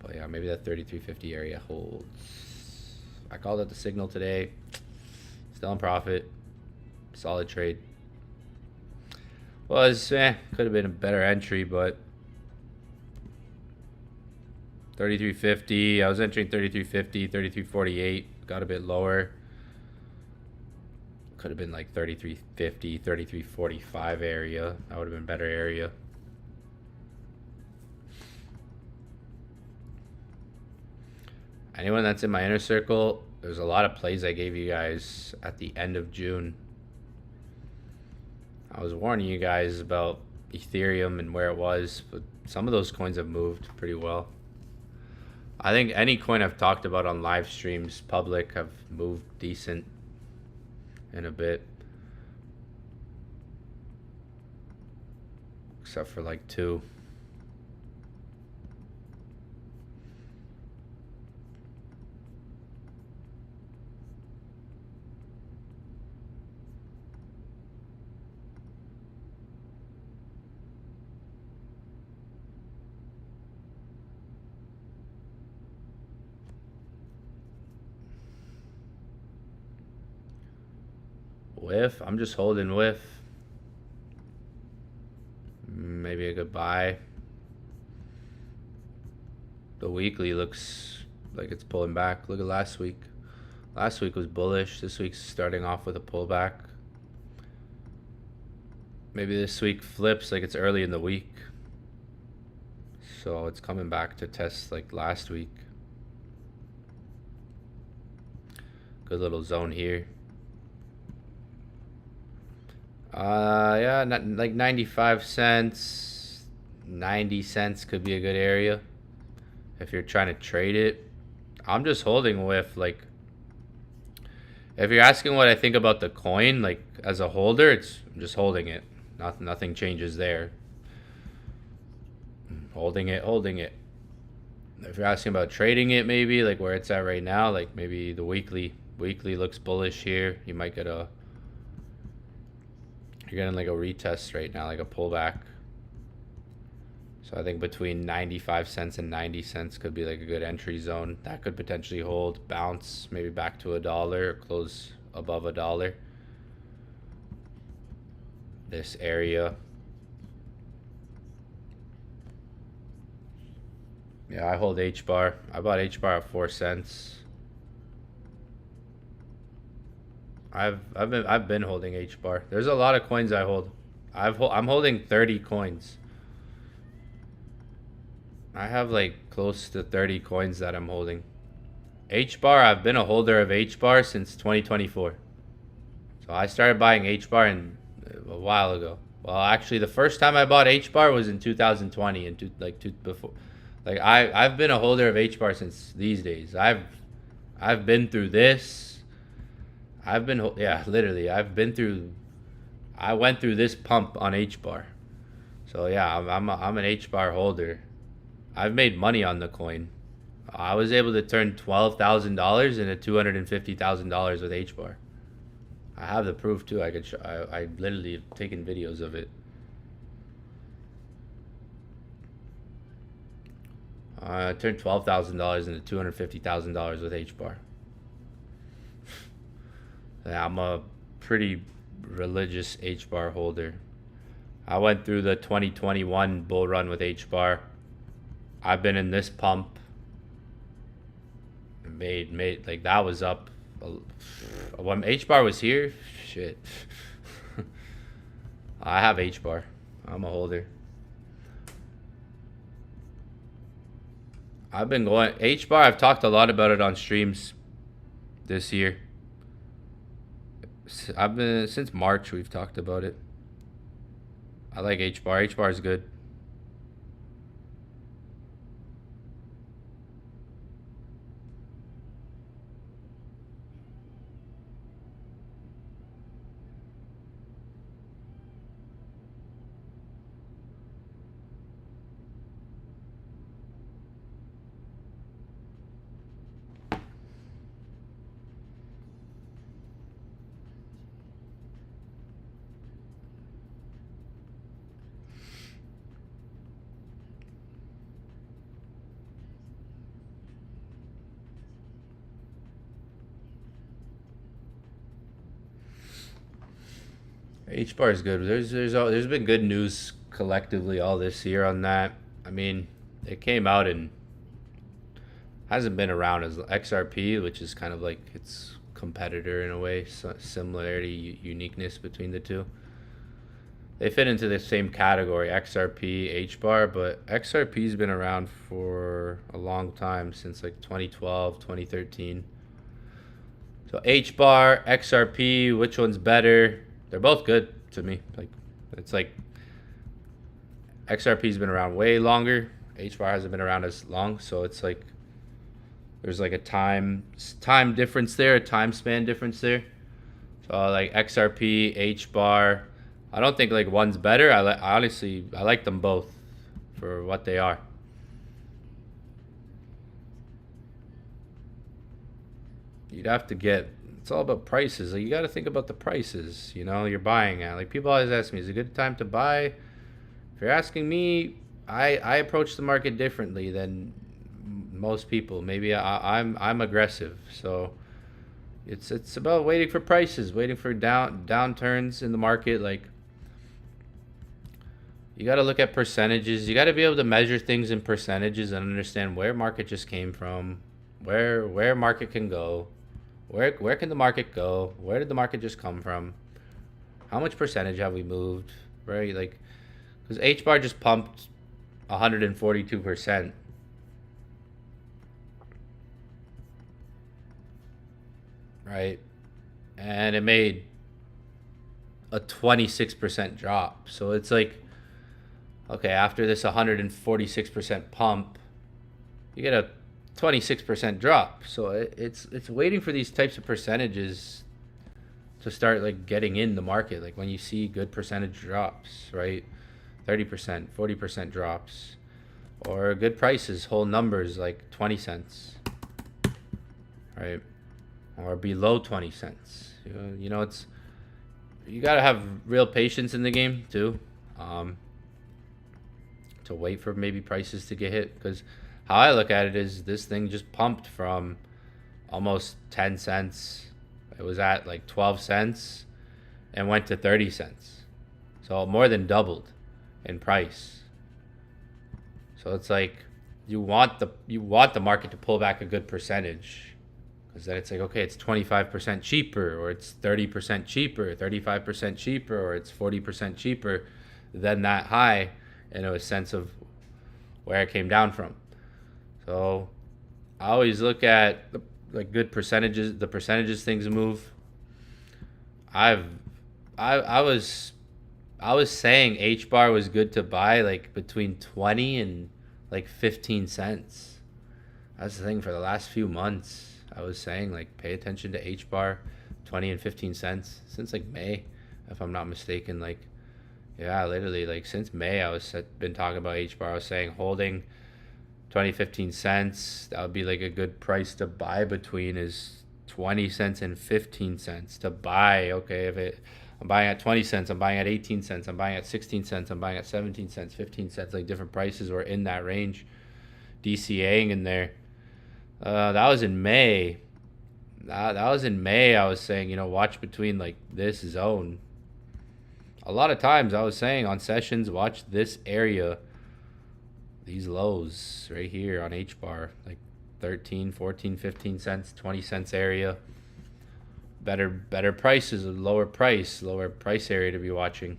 [SPEAKER 1] But yeah, maybe that 33.50 area holds. I called it the signal today. Still in profit. Solid trade. Could have been a better entry, but 33.50. I was entering 33.50, 33.48. Got a bit lower. Could have been like 33.50, 33.45 area. That would have been better area. Anyone that's in my inner circle, there's a lot of plays I gave you guys at the end of June. I was warning you guys about Ethereum and where it was, but some of those coins have moved pretty well. I think any coin I've talked about on live streams, public, have moved decent in a bit. except for like 2. Whiff. I'm just holding whiff. Maybe a good buy. The weekly looks like it's pulling back. Look at last week. Last week was bullish. This week's starting off with a pullback. Maybe this week flips like it's early in the week. So it's coming back to test like last week. Good little zone here. Yeah, like 95 cents, 90 cents could be a good area if you're trying to trade it. I'm just holding with, like, if you're asking what I think about the coin, like, as a holder, I'm just holding it. Nothing changes there. Holding it. If you're asking about trading it, maybe, like where it's at right now, like maybe the weekly looks bullish here. You might get you're getting like a retest right now, like a pullback. So I think between 95 cents and 90 cents could be like a good entry zone. That could potentially hold, bounce maybe back to $1 or close above $1. This area. Yeah, I hold H bar. I bought H bar at 4 cents. I've been holding H bar. There's a lot of coins I hold. I'm holding 30 coins. I have like close to 30 coins that I'm holding. H bar, I've been a holder of H bar since 2024. So I started buying H bar a while ago. Well, actually, the first time I bought H bar was in 2020 and before. Like I've been a holder of H bar since these days. I've been through this. Literally, I went through this pump on H bar. So yeah, I'm an H bar holder. I've made money on the coin. I was able to turn $12,000 into $250,000 with H bar. I have the proof too. I literally have taken videos of it. I turned $12,000 into $250,000 with H bar. I'm a pretty religious H bar holder. I went through the 2021 bull run with H bar. I've been in this pump. Made like that was up. When H bar was here, shit. I have H bar. I'm a holder. I've been going H bar. I've talked a lot about it on streams this year. Since March we've talked about it. I like H bar. H bar is good. H bar is good. There's been good news collectively all this year on that. I mean, it came out and hasn't been around as XRP, which is kind of like its competitor in a way. Similarity, uniqueness between the two. They fit into the same category, XRP, H bar, but XRP's been around for a long time, since like 2012, 2013. So H bar, XRP, which one's better? They're both good to me. Like, it's like XRP's been around way longer. H bar hasn't been around as long, so it's like there's like a time difference there, a time span difference there. So like XRP, H bar, I don't think like one's better. Honestly, I like them both for what they are. You'd have to get. It's all about prices. Like, you got to think about the prices. You're buying at. Like, people always ask me, is it a good time to buy? If you're asking me, I approach the market differently than most people. Maybe I'm aggressive. So it's about waiting for prices, waiting for downturns in the market. Like, you got to look at percentages. You got to be able to measure things in percentages and understand where market just came from, where market can go, where can the market go, where did the market just come from, how much percentage have we moved, right? Like, because H bar just pumped 142%, right? And it made a 26% drop. So it's like, okay, after this 146% pump, you get a 26% drop. So it's waiting for these types of percentages to start like getting in the market. Like when you see good percentage drops, right? 30%, 40% drops, or good prices, whole numbers like 20 cents, right? Or below 20 cents. It's, you got to have real patience in the game too. To wait for maybe prices to get hit, because how I look at it is this thing just pumped from almost 10 cents. It was at like 12 cents and went to 30 cents. So more than doubled in price. So it's like you want the market to pull back a good percentage, because then it's like, okay, it's 25% cheaper, or it's 30% cheaper, 35% cheaper, or it's 40% cheaper than that high, in a sense of where it came down from. So I always look at like good percentages, the percentages things move. I was saying H bar was good to buy like between 20 and like 15 cents. That's the thing for the last few months. I was saying like pay attention to H bar, 20 and 15 cents since like May, if I'm not mistaken. Like, yeah, literally like since May been talking about H bar. I was saying holding 20, 15 cents, that would be like a good price to buy between, is 20 cents and 15 cents to buy. Okay, I'm buying at 20 cents, I'm buying at 18 cents, I'm buying at 16 cents, I'm buying at 17 cents, 15 cents, like different prices were in that range, DCAing in there. That was in May. That was in May. I was saying, watch between like this zone. A lot of times I was saying on sessions, watch this area, these lows right here on H bar, like 13, 14, 15 cents, 20 cents area. Better prices, lower price area to be watching.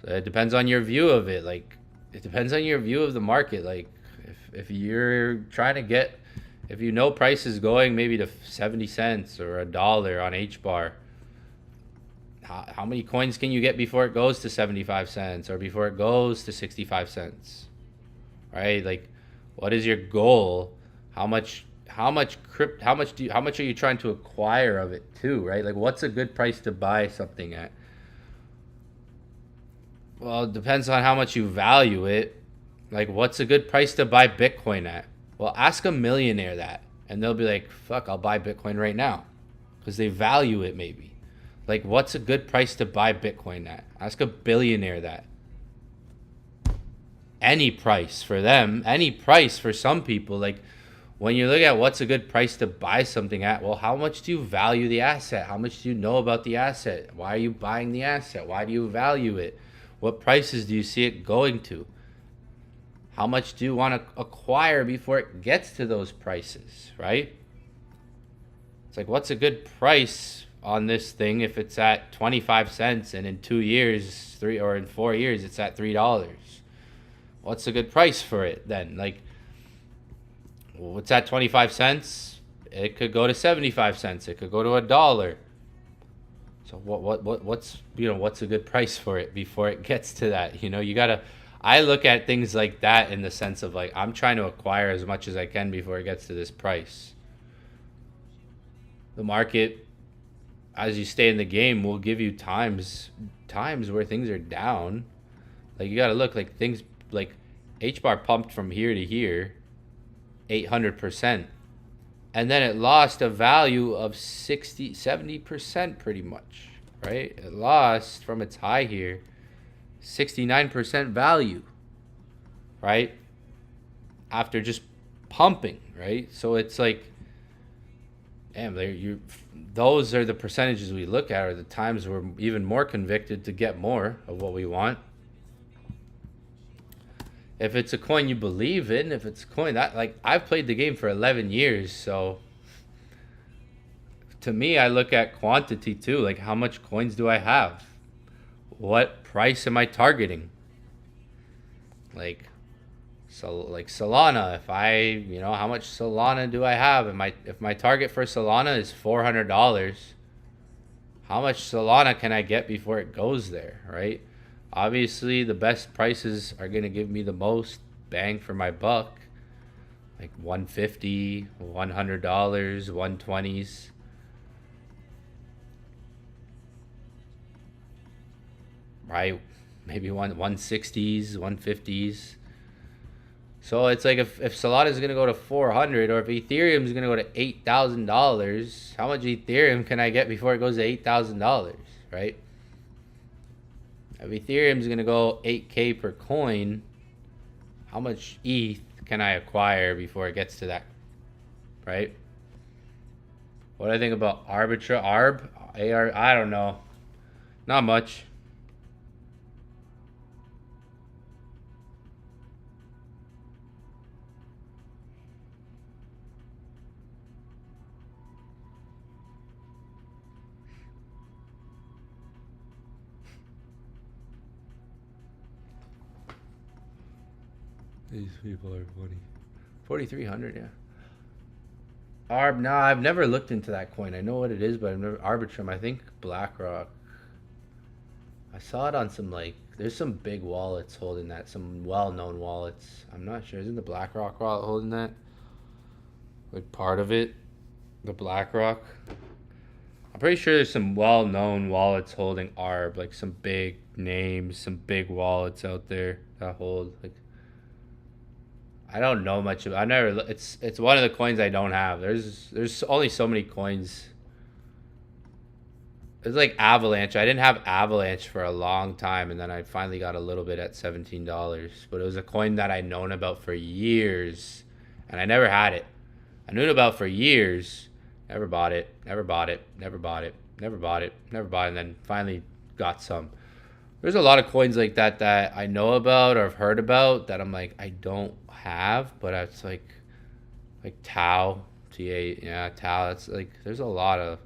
[SPEAKER 1] So it depends on your view of it. Like, it depends on your view of the market. Like, if you're trying to get, if price is going maybe to 70 cents or $1 on H bar, how many coins can you get before it goes to 75 cents or before it goes to 65 cents? Right? Like, what is your goal? How much are you trying to acquire of it too, right? Like, what's a good price to buy something at? Well, it depends on how much you value it. Like, what's a good price to buy Bitcoin at? Well, ask a millionaire that, and they'll be like, fuck, I'll buy Bitcoin right now, because they value it maybe. Like, what's a good price to buy Bitcoin at? Ask a billionaire that. Any price for them, any price for some people. Like, when you look at what's a good price to buy something at, well, how much do you value the asset? How much do you know about the asset? Why are you buying the asset? Why do you value it? What prices do you see it going to? How much do you want to acquire before it gets to those prices, right? It's like, what's a good price on this thing if it's at 25 cents and in 2 years, or in 4 years, it's at $3? What's a good price for it then? Like, what's at 25 cents? It could go to 75 cents. It could go to $1. So what's a good price for it before it gets to that? You gotta. I look at things like that in the sense of like, I'm trying to acquire as much as I can before it gets to this price. The market as you stay in the game, we'll give you times where things are down. Like you gotta look like things like H bar pumped from here to here, 800%, and then it lost a value of 70% pretty much, right? It lost from its high here 69% value, right? After just pumping, right? So it's like, damn, those are the percentages we look at, or the times we're even more convicted to get more of what we want. If it's a coin you believe in, if it's a coin that, like, I've played the game for 11 years, so to me, I look at quantity too. Like, how much coins do I have? What price am I targeting? Like, so like Solana, if how much Solana do I have? If my target for Solana is $400, how much Solana can I get before it goes there, right? Obviously, the best prices are going to give me the most bang for my buck. Like $150, $100, $120s. Right? Maybe 160s, 150s. So it's like if Solana is going to go to 400, or if Ethereum is going to go to $8,000, how much Ethereum can I get before it goes to $8,000, right? If Ethereum is going to go 8K per coin, how much ETH can I acquire before it gets to that, right? What do I think about ARB? I don't know. Not much. These people are funny. 4,300, yeah. ARB, no, I've never looked into that coin. I know what it is, but I've never. Arbitrum, I think BlackRock. I saw it on some, like, there's some big wallets holding that, some well-known wallets. I'm not sure. Isn't the BlackRock wallet holding that? Like part of it? The BlackRock? I'm pretty sure there's some well-known wallets holding ARB, like some big names, some big wallets out there that hold, like, I don't know much of. I never. It's one of the coins I don't have. There's only so many coins. It's like Avalanche. I didn't have Avalanche for a long time, and then I finally got a little bit at $17. But it was a coin that I'd known about for years, and I never had it. I knew it about for years. Never bought it. Never bought it. Never bought it. Never bought it. Never bought it. And then finally got some. There's a lot of coins like that that I know about or have heard about that I'm like, I don't have, but it's like Tau, yeah, Tau. It's like, there's a lot of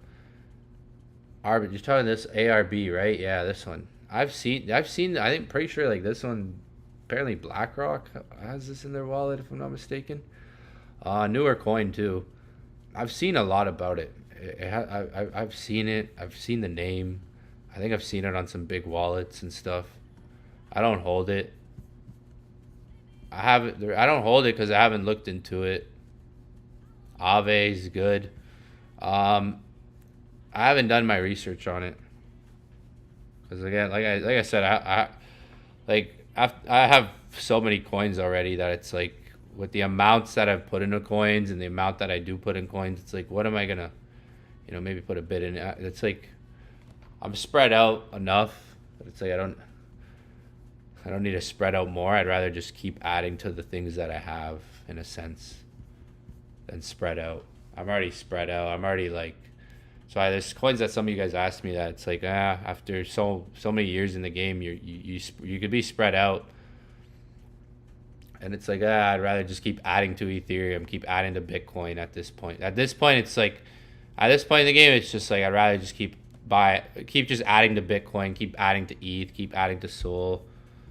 [SPEAKER 1] ARB. You're talking this ARB, right? Yeah, this one. I've seen. I think pretty sure like this one. Apparently BlackRock has this in their wallet, if I'm not mistaken. Newer coin too. I've seen a lot about it. I've seen it. I've seen the name. I think I've seen it on some big wallets and stuff. I don't hold it. I don't hold it because I haven't looked into it. Aave's good. I haven't done my research on it. Because again, like I said, I have so many coins already that it's like, with the amounts that I've put into coins and the amount that I do put in coins, it's like, what am I gonna, maybe put a bit in it. It's like, I'm spread out enough, but it's like I don't need to spread out more. I'd rather just keep adding to the things that I have, in a sense, than spread out. I'm already spread out. I'm already like, so there's coins that some of you guys asked me that it's like, after so many years in the game, you could be spread out, and it's like, I'd rather just keep adding to Ethereum, keep adding to Bitcoin at this point. At this point, it's like, at this point in the game, it's just like, I'd rather just keep just adding to Bitcoin, keep adding to ETH, keep adding to Sol,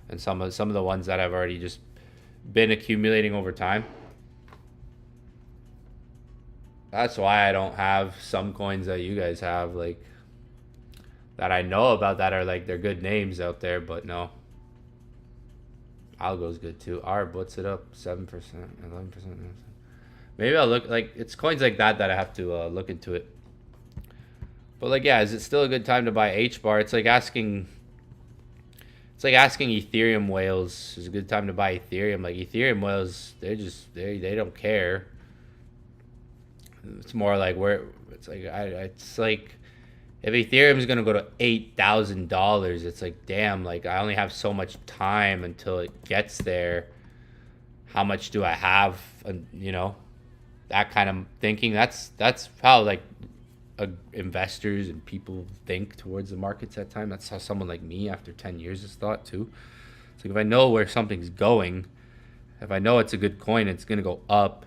[SPEAKER 1] and some of the ones that I've already just been accumulating over time. That's why I don't have some coins that you guys have, like, that I know about, that are like, they're good names out there, but no. Algo's good too. ARB, what's it up? 7%, 11%. Maybe I'll look, like, it's coins like that I have to look into it. But like, yeah, is it still a good time to buy H bar? It's like asking Ethereum whales is a good time to buy Ethereum. Like Ethereum whales, they don't care. It's more like where it's like if Ethereum is gonna go to $8,000, it's like damn, like I only have so much time until it gets there. How much do I have? And that kind of thinking. That's how like investors and people think towards the markets at time. That's how someone like me after 10 years has thought too. It's like if I know where something's going, if I know it's a good coin, it's gonna go up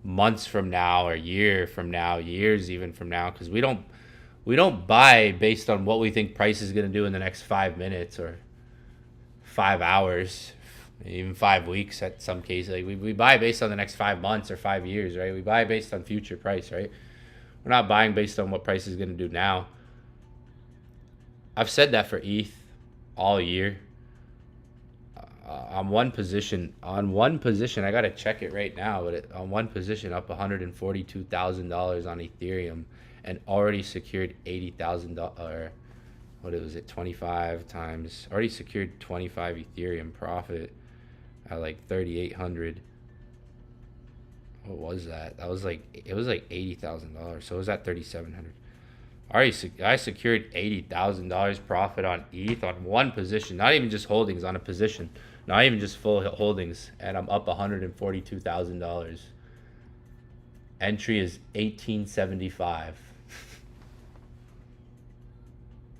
[SPEAKER 1] months from now or a year from now, years even from now, because we don't buy based on what we think price is gonna do in the next 5 minutes or 5 hours, even 5 weeks at some cases. Like we buy based on the next 5 months or 5 years, right? We buy based on future price, right? We're not buying based on what price is gonna do now. I've said that for ETH all year. On one position, I gotta check it right now, but on one position, up $142,000 on Ethereum, and already secured $80,000, or what was it, 25 times? Already secured 25 Ethereum profit at like 3,800. What was that? It was like $80,000, so it was at 3,700. I secured $80,000 profit on ETH on one position, not even just holdings, on a position, not even just full holdings, and I'm up $142,000. Entry is 1875.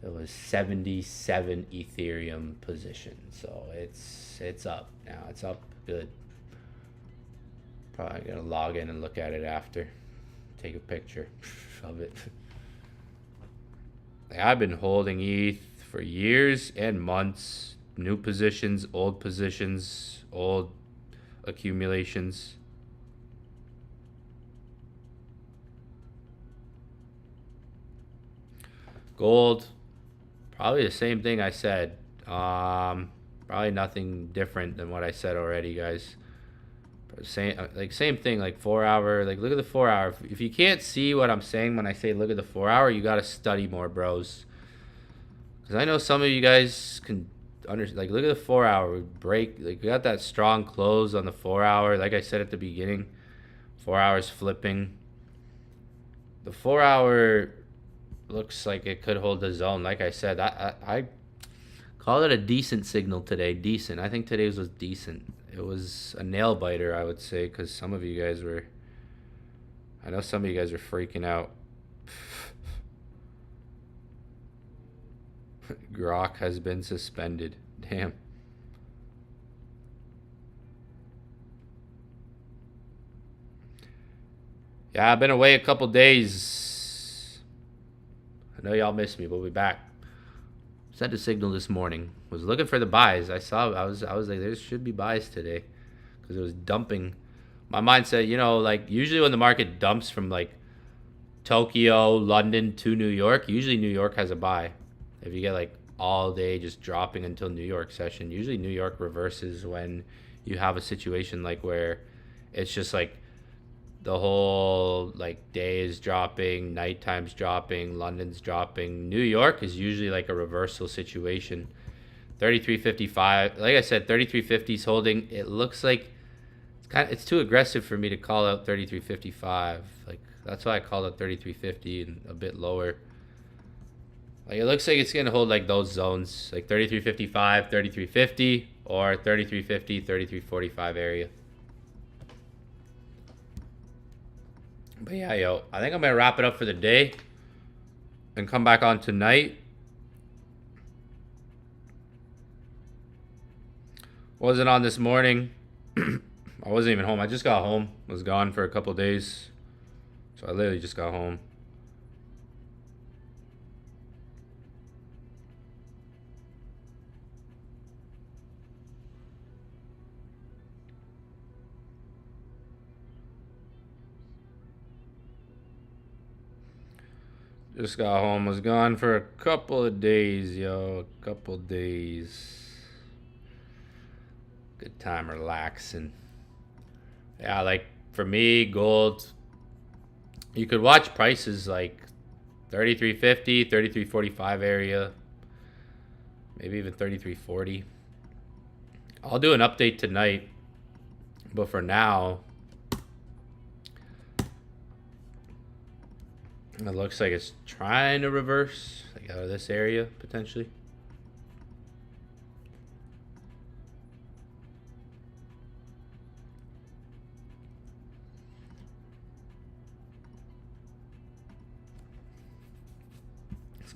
[SPEAKER 1] It was 77 Ethereum position, so it's up now. It's up good. Probably gonna log in and look at it after, take a picture of it. I've been holding ETH for years and months. New positions, old accumulations. Gold, probably the same thing I said. Probably nothing different than what I said already, guys. Same thing, like 4 hour. Like look at the 4 hour. If you can't see what I'm saying when I say look at the 4 hour, you gotta study more, bros. Because I know some of you guys can understand. Like look at the 4 hour break. Like we got that strong close on the 4 hour. Like I said at the beginning, 4 hours flipping. The 4 hour looks like it could hold the zone. Like I said, I call it a decent signal today. Decent. I think today's was decent. It was a nail biter, I would say, because some of you guys were. I know some of you guys are freaking out. Grok has been suspended. Damn. Yeah, I've been away a couple days. I know y'all missed me, but we'll be back. Sent a signal this morning. Was looking for the buys. I was like, there should be buys today, because it was dumping. My mind said, like usually when the market dumps from like Tokyo, London to New York, usually New York has a buy. If you get like all day just dropping until New York session, usually New York reverses when you have a situation like where it's just like the whole like day is dropping, nighttime's dropping, London's dropping. New York is usually like a reversal situation. 33.55. Like I said, 33.50 is holding. It looks like it's too aggressive for me to call out 33.55. Like that's why I called out 33.50 and a bit lower. Like it looks like it's gonna hold like those zones, like 33.55, 33.50, or 33.50, 33.45 area. But yeah, yo, I think I'm gonna wrap it up for the day and come back on tonight. Wasn't on this morning. I wasn't even home. I just got home. Was gone for a couple days. So I literally just got home. Just got home. Was gone for a couple of days, yo. A couple of days. Good time relaxing. Yeah, like for me, gold. You could watch prices like 3350, 3345 area, maybe even 3340. I'll do an update tonight, but for now, it looks like it's trying to reverse, like out of this area potentially.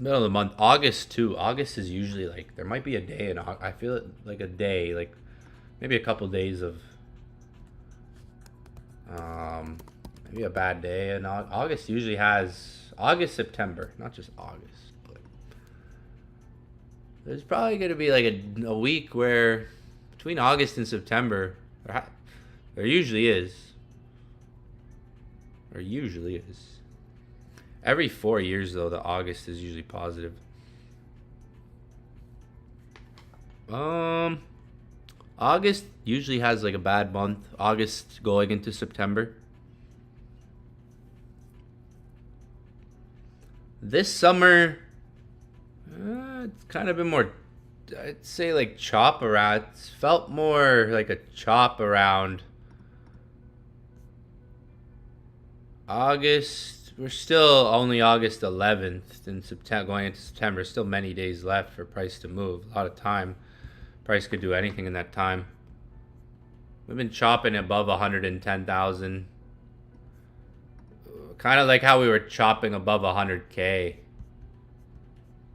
[SPEAKER 1] Middle of the month. August too. August is usually like, there might be a day, and I feel it like a day, like maybe a couple days of maybe a bad day. And August usually has August, September, not just August, but there's probably going to be like a week where between August and September there usually is. Every 4 years, though, the August is usually positive. August usually has like a bad month. August going into September. This summer, it's kind of been more, I'd say, like chop around. It's felt more like a chop around August. We're still only August 11th in September, going into September. Still many days left for price to move. A lot of time. Price could do anything in that time. We've been chopping above 110,000. Kind of like how we were chopping above 100K.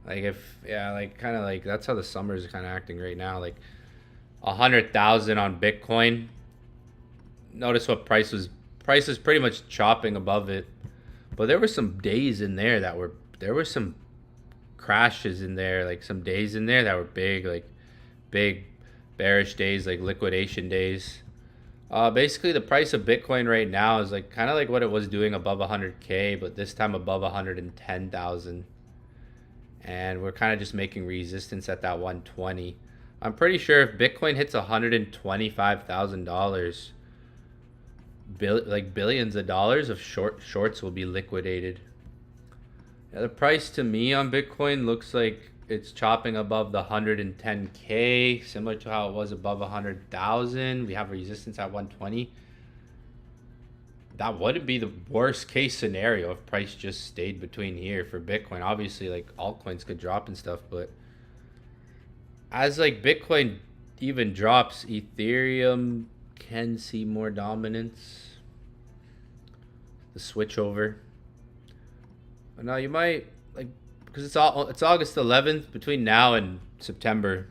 [SPEAKER 1] Like kind of like that's how the summer is kind of acting right now. Like 100,000 on Bitcoin. Notice what price was pretty much chopping above it. But there were some days in there there were some crashes in there, like some days in there that were big, like big bearish days, like liquidation days. Basically the price of Bitcoin right now is like kind of like what it was doing above 100K, but this time above 110,000. And we're kind of just making resistance at that 120. I'm pretty sure if Bitcoin hits $125,000, billions of dollars of shorts will be liquidated. Yeah, the price to me on Bitcoin looks like it's chopping above the 110K, similar to how it was above 100,000. We have resistance at 120. That wouldn't be the worst case scenario if price just stayed between here for Bitcoin. Obviously, like altcoins could drop and stuff, but as like Bitcoin even drops, Ethereum can see more dominance. The switch over. But now you might like, because it's August 11th. Between now and September,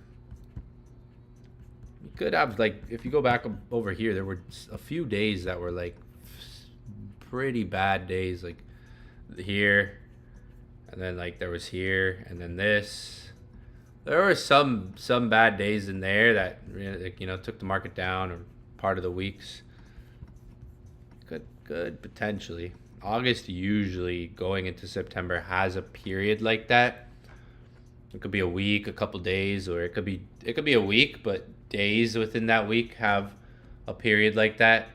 [SPEAKER 1] you could have like, if you go back over here, there were a few days that were like pretty bad days, like here, and then like there was here, and then this. There were some bad days in there that like, took the market down, or part of the weeks. Could potentially. August usually going into September has a period like that. It could be a week, a couple days, or it could be a week, but days within that week have a period like that.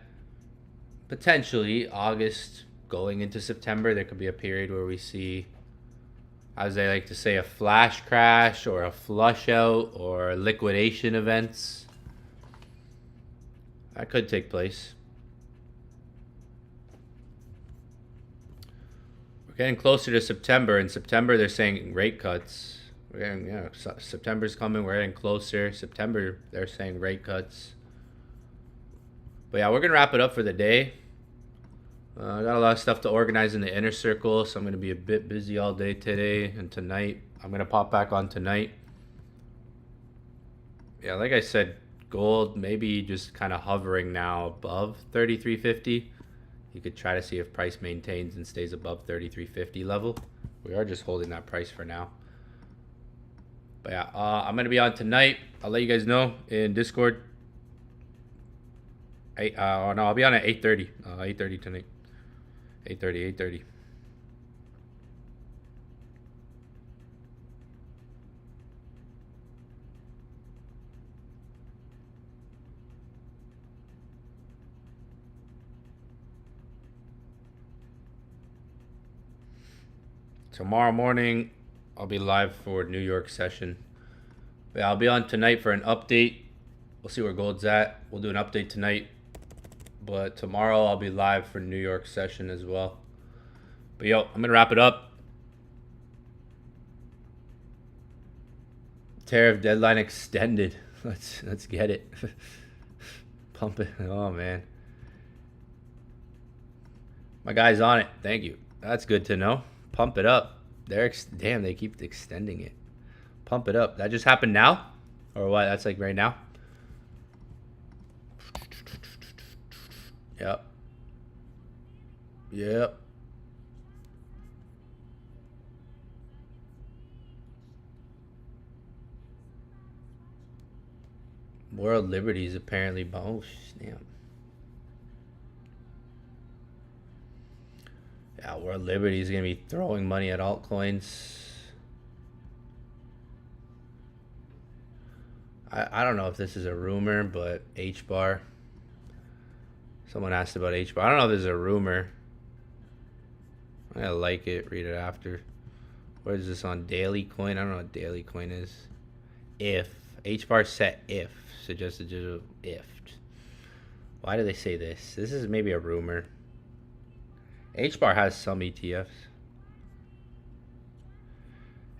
[SPEAKER 1] Potentially August going into September, there could be a period where we see, as they like to say, a flash crash or a flush out or liquidation events. That could take place. We're getting closer to September. In September, they're saying rate cuts. September's coming. We're getting closer. September, they're saying rate cuts. But yeah, we're going to wrap it up for the day. I got a lot of stuff to organize in the inner circle, so I'm going to be a bit busy all day today and tonight. I'm going to pop back on tonight. Yeah, like I said, gold maybe just kind of hovering now above 3350. You could try to see if price maintains and stays above 3350 level. We are just holding that price for now. But yeah, I'm going to be on tonight. I'll let you guys know in Discord. I'll be on at 8:30. 8:30 tonight. 8:30. Tomorrow morning, I'll be live for New York session. But yeah, I'll be on tonight for an update. We'll see where gold's at. We'll do an update tonight. But tomorrow, I'll be live for New York session as well. But yo, I'm going to wrap it up. Tariff deadline extended. Let's get it. Pump it. Oh, man. My guy's on it. Thank you. That's good to know. Pump it up. Damn, they keep extending it. Pump it up. That just happened now? Or what? That's like right now? Yep. Yep. World Liberty is apparently... Oh, damn. Yeah, World Liberty is going to be throwing money at altcoins. I don't know if this is a rumor, but H-bar. Someone asked about H-bar. I don't know if this is a rumor. I'm going to like it, read it after. What is this on Daily Coin? I don't know what Daily Coin is. If. H-bar set if. Suggested just if. Why do they say this? This is maybe a rumor. H-bar has some ETFs.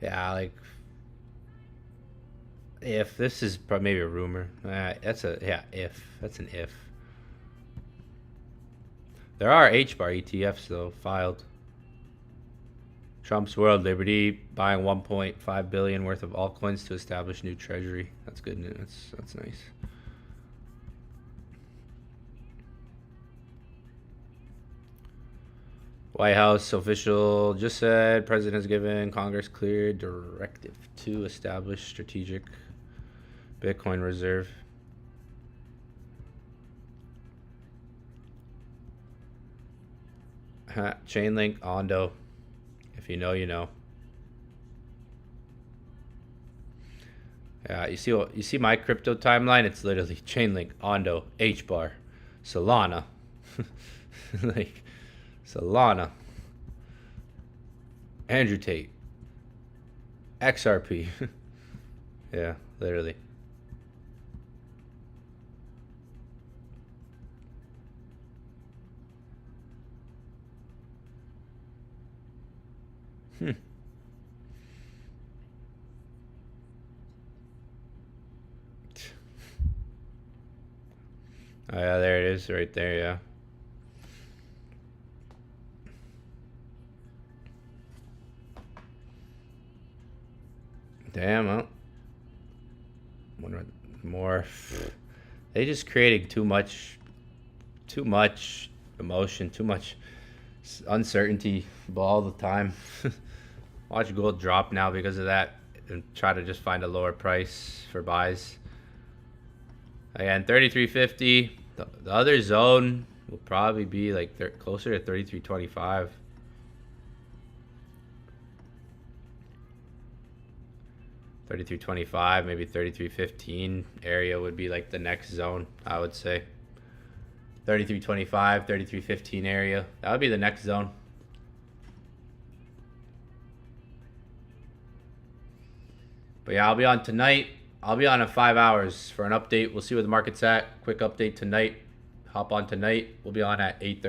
[SPEAKER 1] Yeah, like... If. This is probably maybe a rumor. That's a... Yeah, if. That's an if. There are H-bar ETFs, though, filed. Trump's World Liberty buying 1.5 billion worth of altcoins to establish new treasury. That's good news. That's nice. White House official just said president has given Congress clear directive to establish strategic Bitcoin reserve. Chainlink Ondo. If you know, you know. Yeah, you see my crypto timeline? It's literally Chainlink, Ondo, H-bar, Solana. Like Solana. Andrew Tate. XRP. Yeah, literally. Oh yeah, there it is, right there, yeah. Damn, well. One more. They just creating too much emotion, too much uncertainty all the time. Watch gold drop now because of that and try to just find a lower price for buys. Again, 33.50. The other zone will probably be like closer to 33.25. 33.25, maybe 33.15 area would be like the next zone, I would say. 33.25, 33.15 area. That would be the next zone. But yeah, I'll be on tonight. I'll be on in 5 hours for an update. We'll see where the market's at. Quick update tonight. Hop on tonight. We'll be on at 8:30.